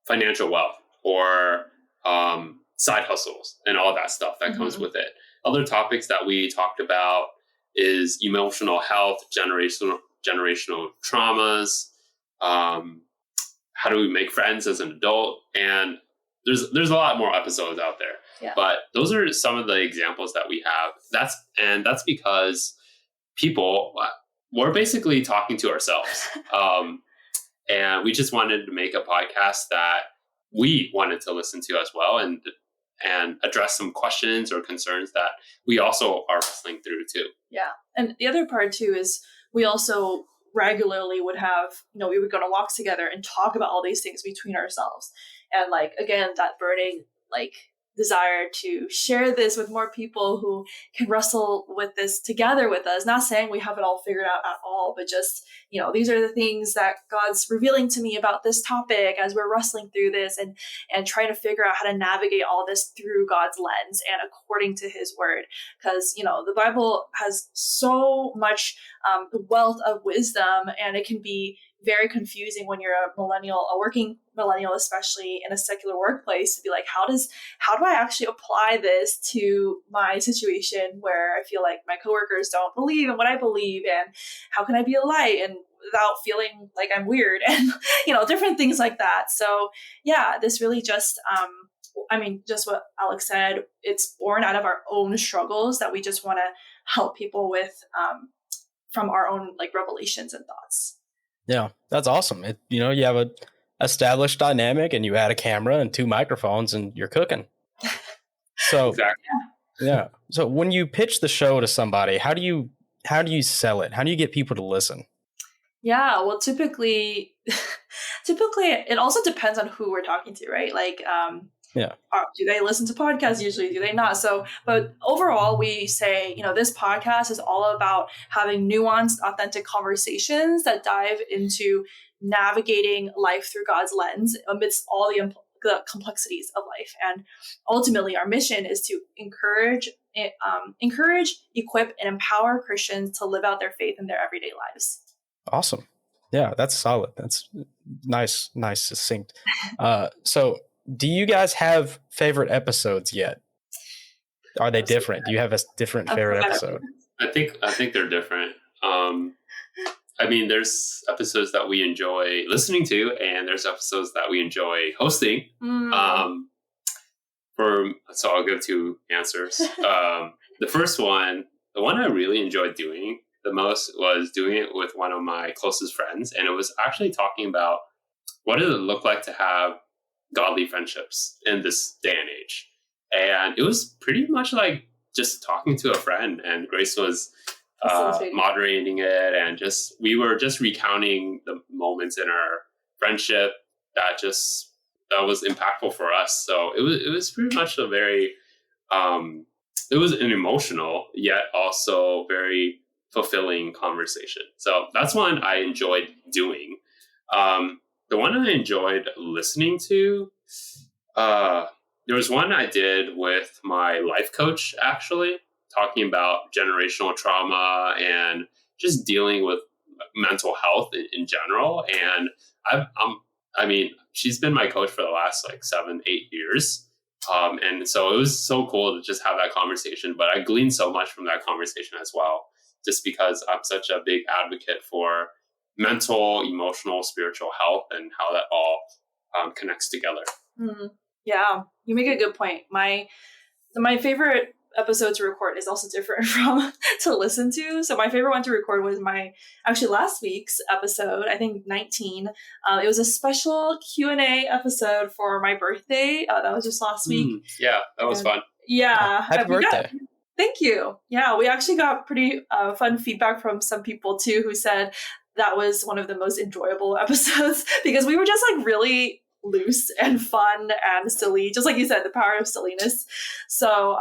financial wealth or side hustles and all that stuff that comes with it. Other topics that we talked about is emotional health, generational traumas, how do we make friends as an adult, and there's a lot more episodes out there. Yeah. But those are some of the examples that we have. That's because we're basically talking to ourselves. And we just wanted to make a podcast that we wanted to listen to as well, and address some questions or concerns that we also are wrestling through too. Yeah. And the other part too is we also regularly would have, we would go on walks together and talk about all these things between ourselves. And like, again, that burning like desire to share this with more people who can wrestle with this together with us. Not saying we have it all figured out at all, but just, these are the things that God's revealing to me about this topic as we're wrestling through this, and trying to figure out how to navigate all this through God's lens and according to his word. Because, the Bible has so much wealth of wisdom, and it can be very confusing when you're a working millennial, especially in a secular workplace, to be like, how do I actually apply this to my situation where I feel like my coworkers don't believe in what I believe, and how can I be a light and without feeling like I'm weird, and different things like that. So yeah, this really just just what Alex said, it's born out of our own struggles that we just want to help people with from our own like revelations and thoughts. Yeah, that's awesome. You have a established dynamic, and you add a camera and 2 microphones, and you're cooking. So exactly. Yeah. So when you pitch the show to somebody, how do you sell it? How do you get people to listen? Yeah, well, typically it also depends on who we're talking to, right? Like, do they listen to podcasts usually? Do they not? So, but overall, we say, this podcast is all about having nuanced, authentic conversations that dive into navigating life through God's lens amidst all the complexities of life. And ultimately, our mission is to encourage, equip, and empower Christians to live out their faith in their everyday lives. Awesome. Yeah, that's solid. That's nice, succinct. So do you guys have favorite episodes yet? Are they different? Do you have a different favorite episode? I think they're different. There's episodes that we enjoy listening to, and there's episodes that we enjoy hosting. So I'll give 2 answers. The first one, the one I really enjoyed doing, the most was doing it with one of my closest friends. And it was actually talking about what does it look like to have godly friendships in this day and age. And it was pretty much like just talking to a friend, and Grace was moderating it, and we were just recounting the moments in our friendship that was impactful for us. So it was pretty much a very it was an emotional yet also very fulfilling conversation. So that's one I enjoyed doing. The one I enjoyed listening to, there was one I did with my life coach, actually, talking about generational trauma and just dealing with mental health in general. And I mean, she's been my coach for the last like 7-8 years. And so it was so cool to just have that conversation. But I gleaned so much from that conversation as well, just because I'm such a big advocate for mental, emotional, spiritual health and how that all connects together. Mm-hmm. Yeah, you make a good point. My favorite episode to record is also different from to listen to. So my favorite one to record was actually last week's episode, I think 19. It was a special Q&A episode for my birthday. That was just last week. Yeah, that was fun. Yeah. Happy birthday. Thank you. Yeah, we actually got pretty fun feedback from some people too who said that was one of the most enjoyable episodes because we were just like really loose and fun and silly, just like you said, the power of silliness. So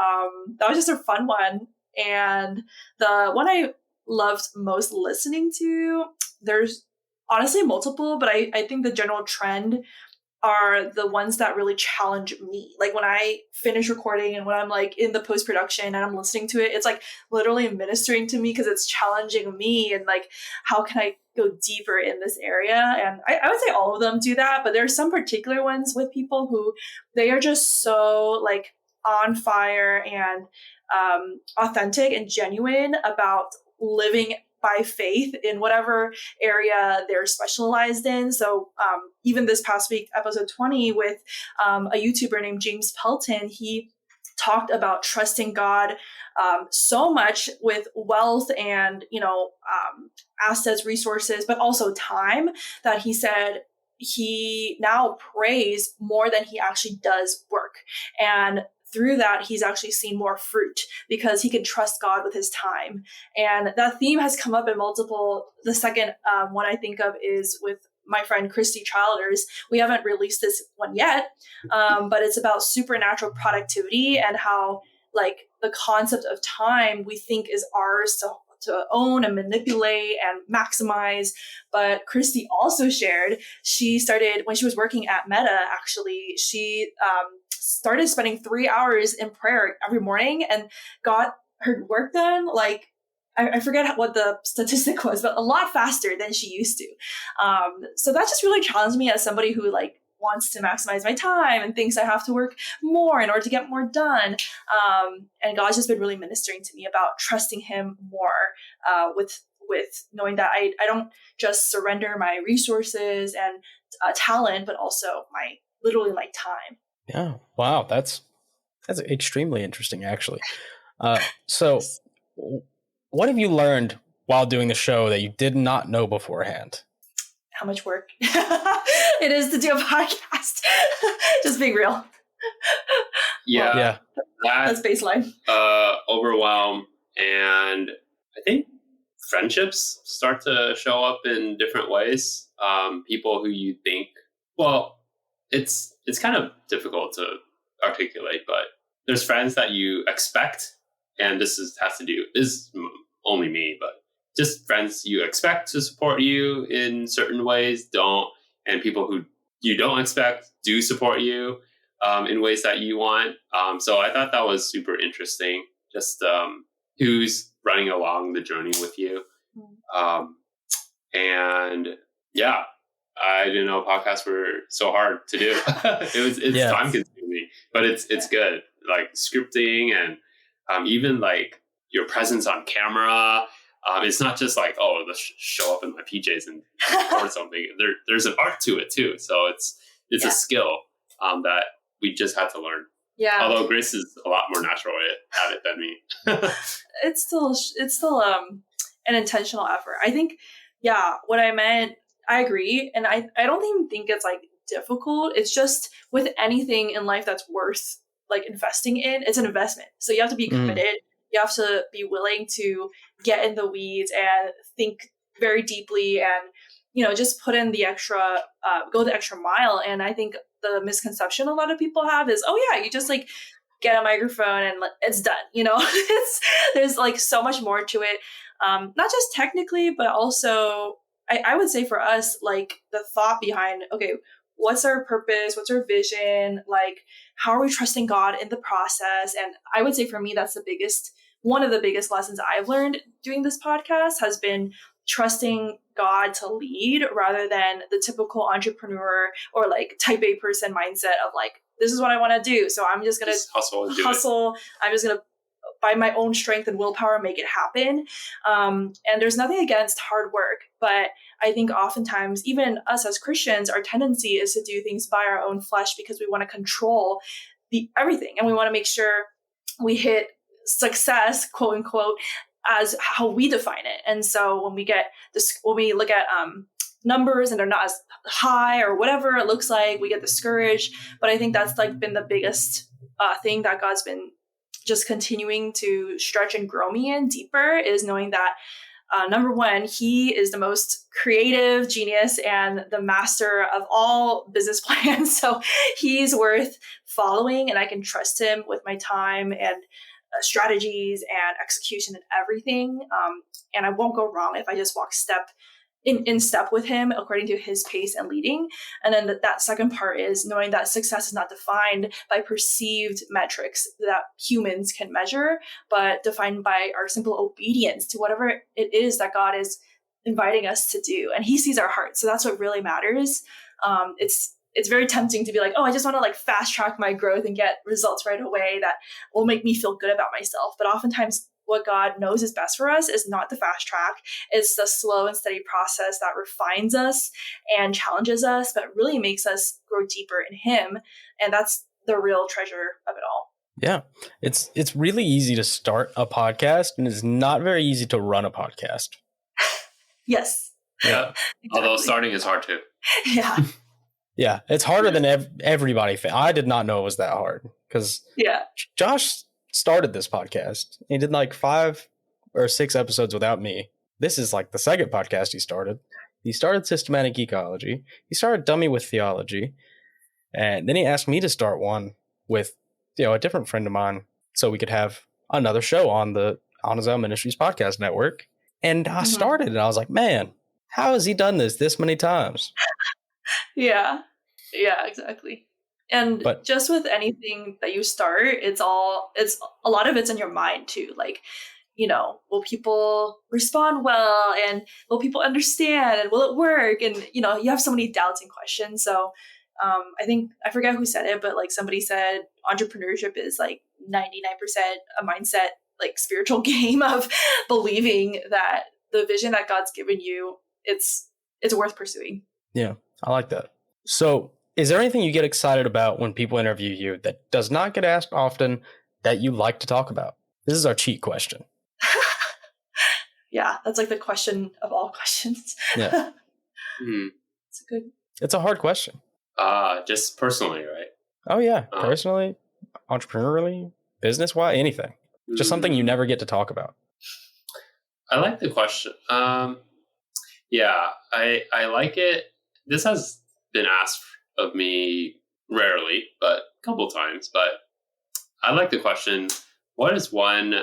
that was just a fun one. And the one I loved most listening to, there's honestly multiple, but I think the general trend are the ones that really challenge me. Like when I finish recording and when I'm like in the post-production and I'm listening to it, it's like literally ministering to me because it's challenging me and like, how can I go deeper in this area? And I would say all of them do that, but there are some particular ones with people who they are just so like on fire and authentic and genuine about living by faith in whatever area they're specialized in. So even this past week, episode 20 with a YouTuber named James Pelton, he talked about trusting God so much with wealth and, assets, resources, but also time, that he said he now prays more than he actually does work. And through that, he's actually seen more fruit because he can trust God with his time. And that theme has come up in multiple. The second one I think of is with my friend Christy Childers. We haven't released this one yet, but it's about supernatural productivity and how like the concept of time we think is ours to own and manipulate and maximize. But Christy also shared, she started when she was working at Meta, actually, she started spending 3 hours in prayer every morning and got her work done. Like, I forget what the statistic was, but a lot faster than she used to. So that just really challenged me as somebody who like wants to maximize my time and thinks I have to work more in order to get more done. And God's just been really ministering to me about trusting him more with knowing that I don't just surrender my resources and talent, but also literally my time. Yeah. Wow. That's extremely interesting, actually. So what have you learned while doing the show that you did not know beforehand? How much work it is to do a podcast. Just being real. Yeah. That's baseline. Overwhelm. And I think friendships start to show up in different ways. People who you think, well, it's kind of difficult to articulate, but there's friends that you expect, and this is only me, but just friends you expect to support you in certain ways don't, and people who you don't expect do support you in ways that you want. So I thought that was super interesting, just who's running along the journey with you. And yeah, I didn't know podcasts were so hard to do. It's time consuming, but it's good. Like scripting and even like your presence on camera. It's not just like, oh, let's show up in my PJs and record something. There's an art to it too. So it's a skill that we just had to learn. Yeah. Although Grace is a lot more natural at it than me. It's still an intentional effort. I think, what I meant, I agree. And I don't even think it's like difficult. It's just with anything in life that's worth like investing in, it's an investment. So you have to be committed. You have to be willing to get in the weeds and think very deeply and, just put in the extra, go the extra mile. And I think the misconception a lot of people have is, you just like get a microphone and it's done. There's like so much more to it. Not just technically, but also I would say for us, like the thought behind, okay, what's our purpose? What's our vision? Like, how are we trusting God in the process? And I would say for me, that's one of the biggest lessons I've learned doing this podcast has been trusting God to lead rather than the typical entrepreneur or like type A person mindset of like, this is what I want to do. So I'm just going to hustle. I'm just going to by my own strength and willpower make it happen. And there's nothing against hard work, but I think oftentimes even us as Christians, our tendency is to do things by our own flesh because we want to control everything. And we want to make sure we hit success, quote unquote, as how we define it. And so when we look at numbers and they're not as high or whatever it looks like, we get discouraged. But I think that's like been the biggest thing that God's been just continuing to stretch and grow me in deeper is knowing that number one, he is the most creative genius and the master of all business plans. So he's worth following and I can trust him with my time and strategies and execution and everything. And I won't go wrong if I just walk in step with him according to his pace and leading. And then that second part is knowing that success is not defined by perceived metrics that humans can measure, but defined by our simple obedience to whatever it is that God is inviting us to do. And he sees our hearts. So that's what really matters. It's very tempting to be like, I just want to like fast track my growth and get results right away that will make me feel good about myself. But oftentimes what God knows is best for us is not the fast track. It's the slow and steady process that refines us and challenges us, but really makes us grow deeper in him. And that's the real treasure of it all. Yeah. It's really easy to start a podcast and it's not very easy to run a podcast. Yes. Yeah. Exactly. Although starting is hard too. Yeah. Yeah. It's harder than everybody. I did not know it was that hard because Josh started this podcast. He did like 5 or 6 episodes without me. This is like the second podcast he started. He started Systematic Ecology. He started Dummy with Theology. And then he asked me to start one with, a different friend of mine so we could have another show on the On His Own Ministries podcast network. And I started and I was like, man, how has he done this many times? Yeah, exactly. And just with anything that you start, it's a lot of it's in your mind too. Like, will people respond well and will people understand and will it work? And, you have so many doubts and questions. So I forget who said it, but like somebody said entrepreneurship is like 99% a mindset, like spiritual game of believing that the vision that God's given you, it's worth pursuing. Yeah, I like that. So is there anything you get excited about when people interview you that does not get asked often that you like to talk about? This is our cheat question. Yeah, that's like the question of all questions. Yeah. It's a hard question. Just personally, right? Oh, yeah. Personally, entrepreneurially, business-wise, anything. Just something you never get to talk about. I like the question. Yeah, I like it. This has been asked of me rarely, but a couple times. But I like the question, what is one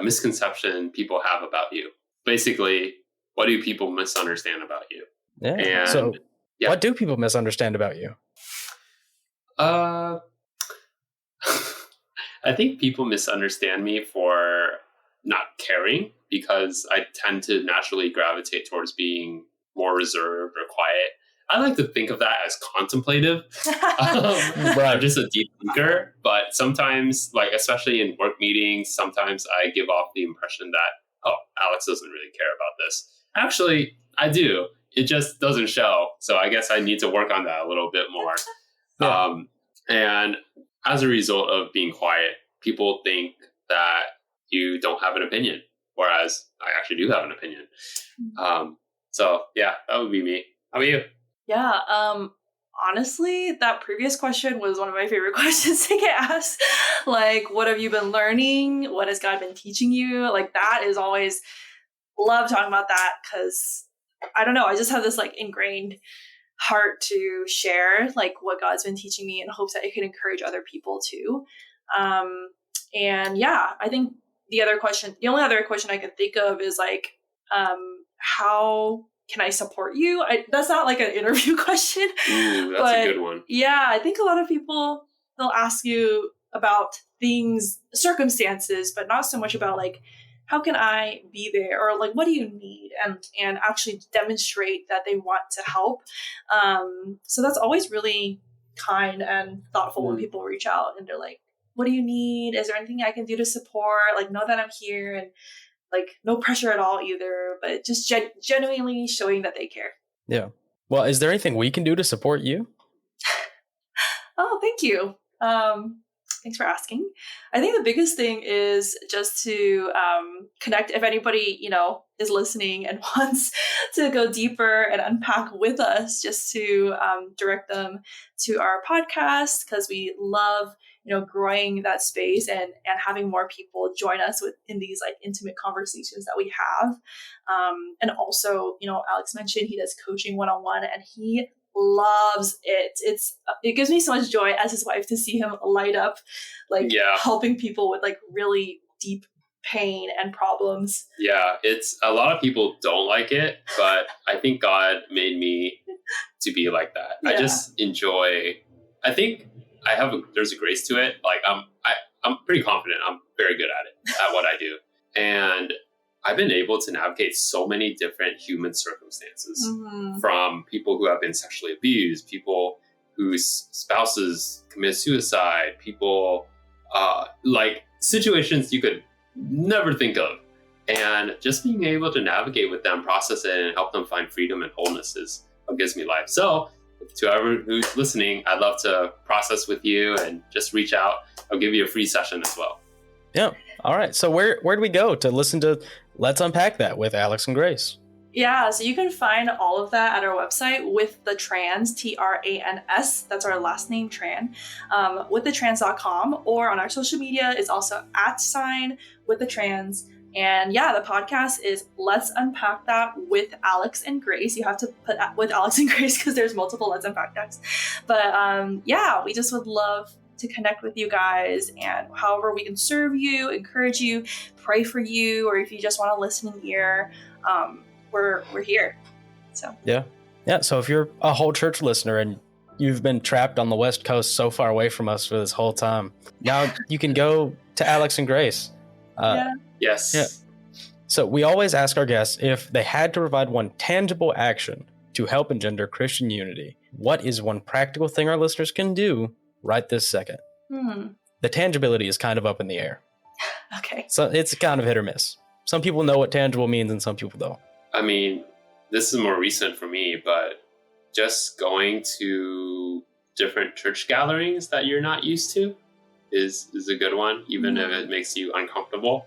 misconception people have about you? Basically, what do people misunderstand about you? Yeah. And what do people misunderstand about you? I think people misunderstand me for not caring because I tend to naturally gravitate towards being more reserved or quiet. I like to think of that as contemplative. I'm just a deep thinker, but sometimes, like especially in work meetings, sometimes I give off the impression that, Alex doesn't really care about this. Actually, I do. It just doesn't show. So I guess I need to work on that a little bit more. Yeah. And as a result of being quiet, people think that you don't have an opinion whereas I actually do have an opinion. So yeah, that would be me. How about you? Yeah. Honestly, that previous question was one of my favorite questions to get asked. Like, what have you been learning? What has God been teaching you? Like, that is always, love talking about that, because I don't know, I just have this like ingrained heart to share like what God's been teaching me in hopes that it can encourage other people too. And yeah, I think the only other question I can think of is like, how can I support you? That's not like an interview question. Ooh, that's a good one. Yeah, I think a lot of people, they'll ask you about things, circumstances, but not so much about like, how can I be there? Or like, what do you need? And actually demonstrate that they want to help. So that's always really kind and thoughtful when people reach out and they're like, what do you need? Is there anything I can do to support? Like, know that I'm here, and like no pressure at all either, but just genuinely showing that they care. Yeah. Well, is there anything we can do to support you? Oh, thank you. Thanks for asking. I think the biggest thing is just to connect. If anybody, is listening and wants to go deeper and unpack with us, just to direct them to our podcast, because we love, growing that space and having more people join us in these like intimate conversations that we have. And also, Alex mentioned he does coaching one-on-one, and he loves it. It gives me so much joy as his wife to see him light up, like helping people with like really deep pain and problems. Yeah, it's a lot of people don't like it, but I think God made me to be like that. Yeah. I just enjoy. I think there's a grace to it. Like I'm pretty confident. I'm very good at it, at what I do, and I've been able to navigate so many different human circumstances, from people who have been sexually abused, people whose spouses commit suicide, people like situations you could never think of. And just being able to navigate with them, process it, and help them find freedom and wholeness is what gives me life. So to everyone who's listening, I'd love to process with you and just reach out. I'll give you a free session as well. Yeah. All right. So where do we go to listen to Let's Unpack That with Alex and Grace? Yeah, so you can find all of that at our website, with the Trans, Trans. That's our last name, Tran, withthetrans.com, or on our social media is also @withthetrans. And yeah, the podcast is Let's Unpack That with Alex and Grace. You have to put with Alex and Grace because there's multiple Let's Unpack That. But yeah, we just would love to connect with you guys, and however we can serve you, encourage you, pray for you, or if you just want a listening ear, we're here. So yeah. So if you're a whole church listener and you've been trapped on the West Coast so far away from us for this whole time, now you can go to Alex and Grace. Yes. Yeah. So we always ask our guests if they had to provide one tangible action to help engender Christian unity, what is one practical thing our listeners can do right this second? The tangibility is kind of up in the air. Okay. So it's kind of hit or miss. Some people know what tangible means and some people don't. I mean, this is more recent for me, but just going to different church gatherings that you're not used to is a good one, even if it makes you uncomfortable.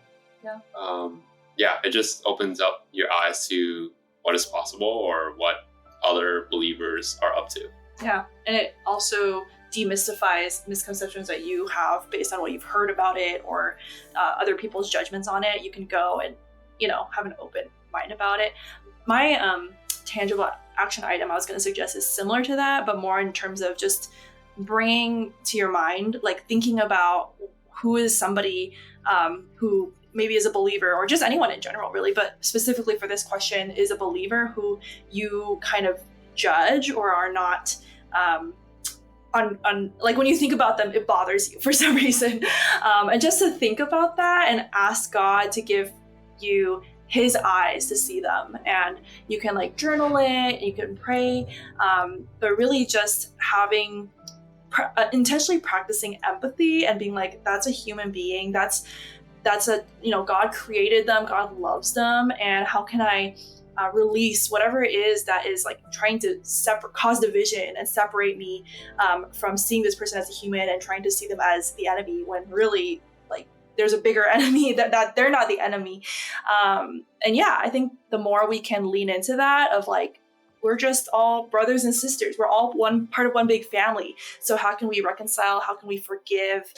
Yeah. It just opens up your eyes to what is possible or what other believers are up to. Yeah. And it also demystifies misconceptions that you have based on what you've heard about it, or other people's judgments on it. You can go and, have an open mind about it. My tangible action item I was going to suggest is similar to that, but more in terms of just bringing to your mind, like thinking about who is somebody who maybe is a believer, or just anyone in general, really, but specifically for this question, is a believer who you kind of judge or are not like when you think about them, it bothers you for some reason. And just to think about that and ask God to give you his eyes to see them. And you can like journal it, you can pray, but really just having intentionally practicing empathy and being like, that's a human being, that's a, God created them, God loves them, and how can I release whatever it is that is like trying to cause division and separate me from seeing this person as a human and trying to see them as the enemy, when really like there's a bigger enemy, that they're not the enemy. And yeah, I think the more we can lean into that of like, we're just all brothers and sisters. We're all one part of one big family. So how can we reconcile? How can we forgive?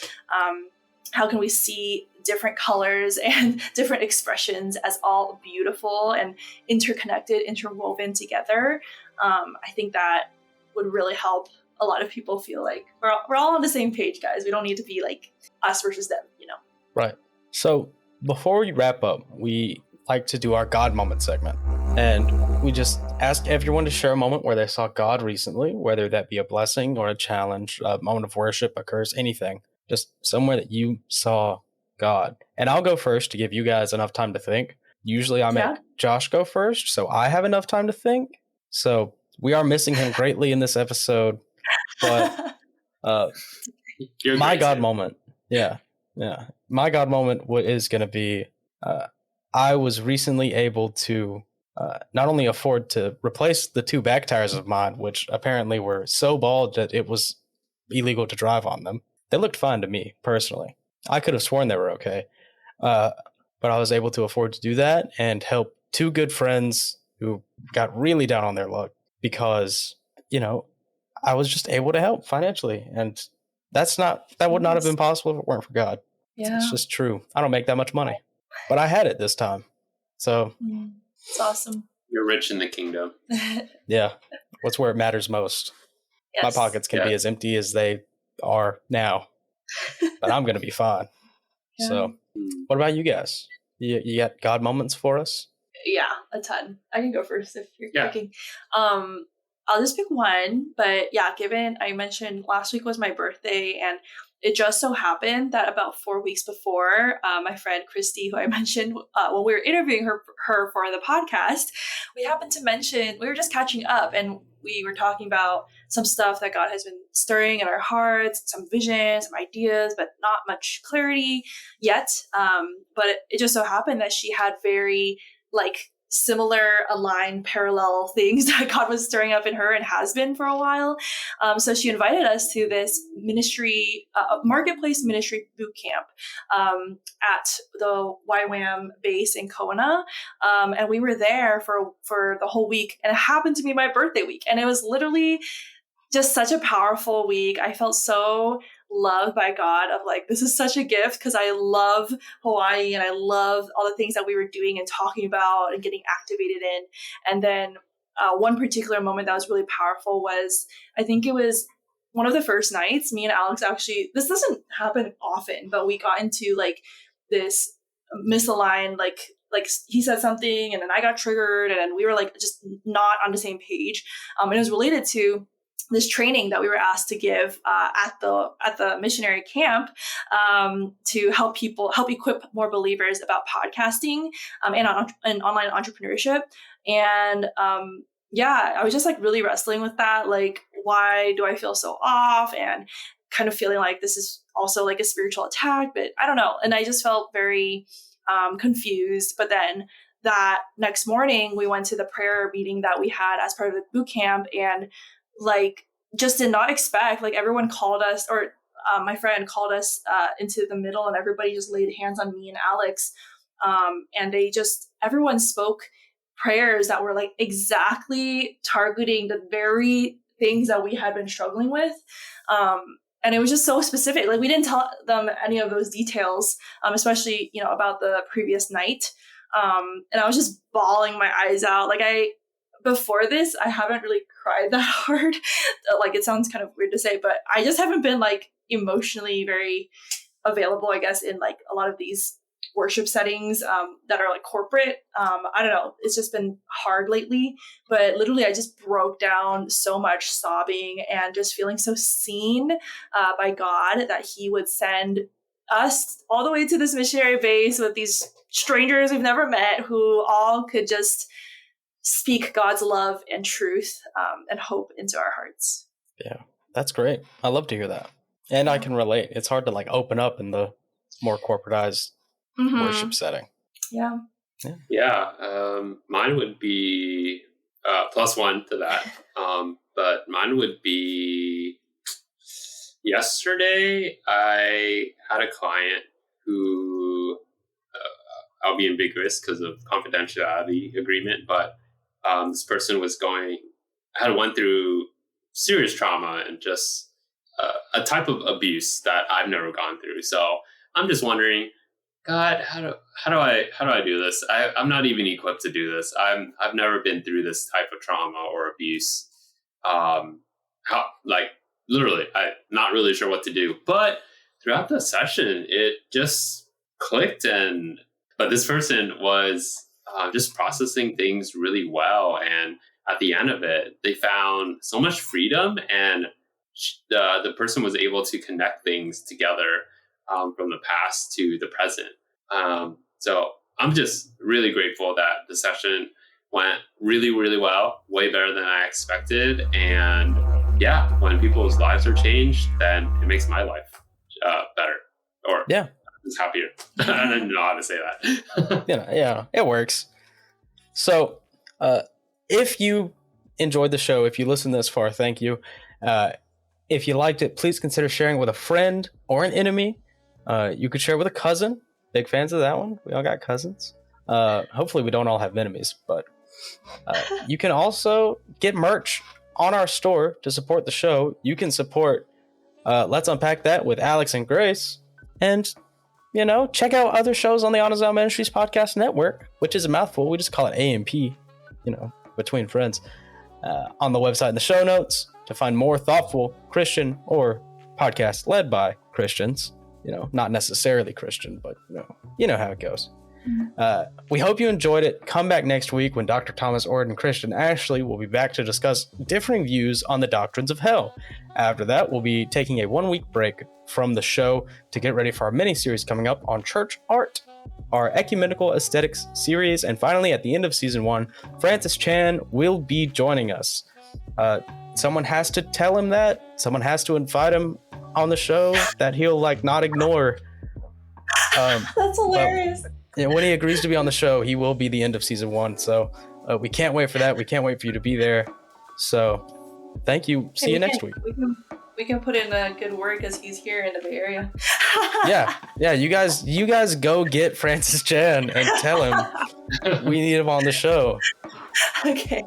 How can we see different colors and different expressions as all beautiful and interconnected, interwoven together? I think that would really help a lot of people feel like we're all on the same page, guys. We don't need to be like us versus them, you know? Right. So before we wrap up, we like to do our God moment segment. And we just ask everyone to share a moment where they saw God recently, whether that be a blessing or a challenge, a moment of worship, a curse, anything. Just somewhere that you saw God. And I'll go first to give you guys enough time to think. Usually I make Josh go first, so I have enough time to think. So we are missing him greatly in this episode. But my God moment. Yeah. My God moment is going to be I was recently able to not only afford to replace the 2 back tires of mine, which apparently were so bald that it was illegal to drive on them. They looked fine to me, personally. I could have sworn they were okay. But I was able to afford to do that and help 2 good friends who got really down on their luck because, I was just able to help financially. And that would not have been possible if it weren't for God. Yeah. It's just true. I don't make that much money, but I had it this time. So it's awesome. You're rich in the kingdom. Yeah. What's where it matters most? Yes. My pockets can be as empty as they are now, but I'm going to be fine. Yeah. So what about you guys? You got God moments for us? Yeah, a ton. I can go first if you're thinking. I'll just pick one, but yeah, given I mentioned last week was my birthday, and it just so happened that about 4 weeks before, my friend Christy, who I mentioned when we were interviewing her for the podcast, we happened to mention, we were just catching up, and we were talking about some stuff that God has been stirring in our hearts, some visions, some ideas, but not much clarity yet. But it just so happened that she had very similar, aligned, parallel things that God was stirring up in her and has been for a while. So she invited us to this ministry, marketplace ministry boot camp at the YWAM base in Kona. And we were there for the whole week, and it happened to be my birthday week. And it was literally just such a powerful week. I felt so loved by God of this is such a gift, because I love Hawaii and I love all the things that we were doing and talking about and getting activated in. And then one particular moment that was really powerful was, I think it was one of the first nights, me and Alex actually, this doesn't happen often, but we got into this misaligned, he said something and then I got triggered and we were just not on the same page. And it was related to this training that we were asked to give at the missionary camp to help equip more believers about podcasting and online entrepreneurship. And I was just really wrestling with that. Why do I feel so off? And kind of feeling like this is also a spiritual attack, but I don't know. And I just felt very confused. But then that next morning, we went to the prayer meeting that we had as part of the boot camp, and just did not expect, everyone called us, or my friend called us into the middle, and everybody just laid hands on me and Alex. And everyone spoke prayers that were exactly targeting the very things that we had been struggling with. And it was just so specific. We didn't tell them any of those details, especially, about the previous night. And I was just bawling my eyes out. Before this, I haven't really cried that hard. It sounds kind of weird to say, but I just haven't been emotionally very available, I guess, in a lot of these worship settings that are corporate. I don't know. It's just been hard lately, but literally I just broke down so much, sobbing and just feeling so seen by God that he would send us all the way to this missionary base with these strangers we've never met who all could just speak God's love and truth and hope into our hearts. Yeah, that's great. I love to hear that. And I can relate. It's hard to open up in the more corporatized worship setting. Yeah. Mine would be +1 to that. But mine would be yesterday I had a client who I'll be ambiguous because of confidentiality agreement, but this person had went through serious trauma and just a type of abuse that I've never gone through. So I'm just wondering, God, how do I do this? I'm not even equipped to do this. I've never been through this type of trauma or abuse. Literally, I'm not really sure what to do. But throughout the session, it just clicked. But this person was just processing things really well. And at the end of it, they found so much freedom, and the person was able to connect things together from the past to the present. So I'm just really grateful that the session went really, really well, way better than I expected. And yeah, when people's lives are changed, then it makes my life better, or just happier. I didn't know how to say that. Yeah, it works. So if you enjoyed the show, if you listened this far, thank you. If you liked it, please consider sharing with a friend or an enemy. You could share with a cousin. Big fans of that one. We all got cousins. Hopefully we don't all have enemies, but you can also get merch on our store to support the show. You can support Let's Unpack That with Alex and Grace. And, check out other shows on the Honest Out Ministries Podcast Network, which is a mouthful. We just call it AMP, between friends, on the website in the show notes to find more thoughtful Christian or podcasts led by Christians. Not necessarily Christian, but you know how it goes. We hope you enjoyed it. Come back next week when Dr. Thomas Ord and Christian Ashley will be back to discuss differing views on the doctrines of hell. After that, we'll be taking a 1-week break from the show to get ready for our mini-series coming up on church art, our ecumenical aesthetics series, and finally, at the end of season 1, Francis Chan will be joining us. Someone has to tell him that. Someone has to invite him on the show that he'll not ignore. That's hilarious. When he agrees to be on the show, he will be the end of season 1. So we can't wait for that. We can't wait for you to be there. So thank you. See you next week. We can put in a good word because he's here in the Bay Area. Yeah. You guys go get Francis Chan and tell him we need him on the show. Okay.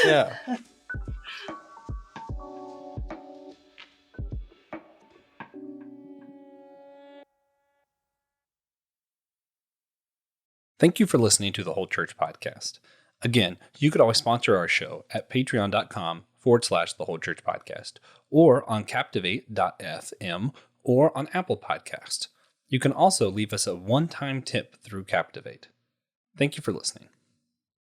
Yeah. Thank you for listening to the Whole Church Podcast. Again, you could always sponsor our show at patreon.com/the Whole Church Podcast, or on captivate.fm, or on Apple Podcast. You can also leave us a one-time tip through Captivate. Thank you for listening.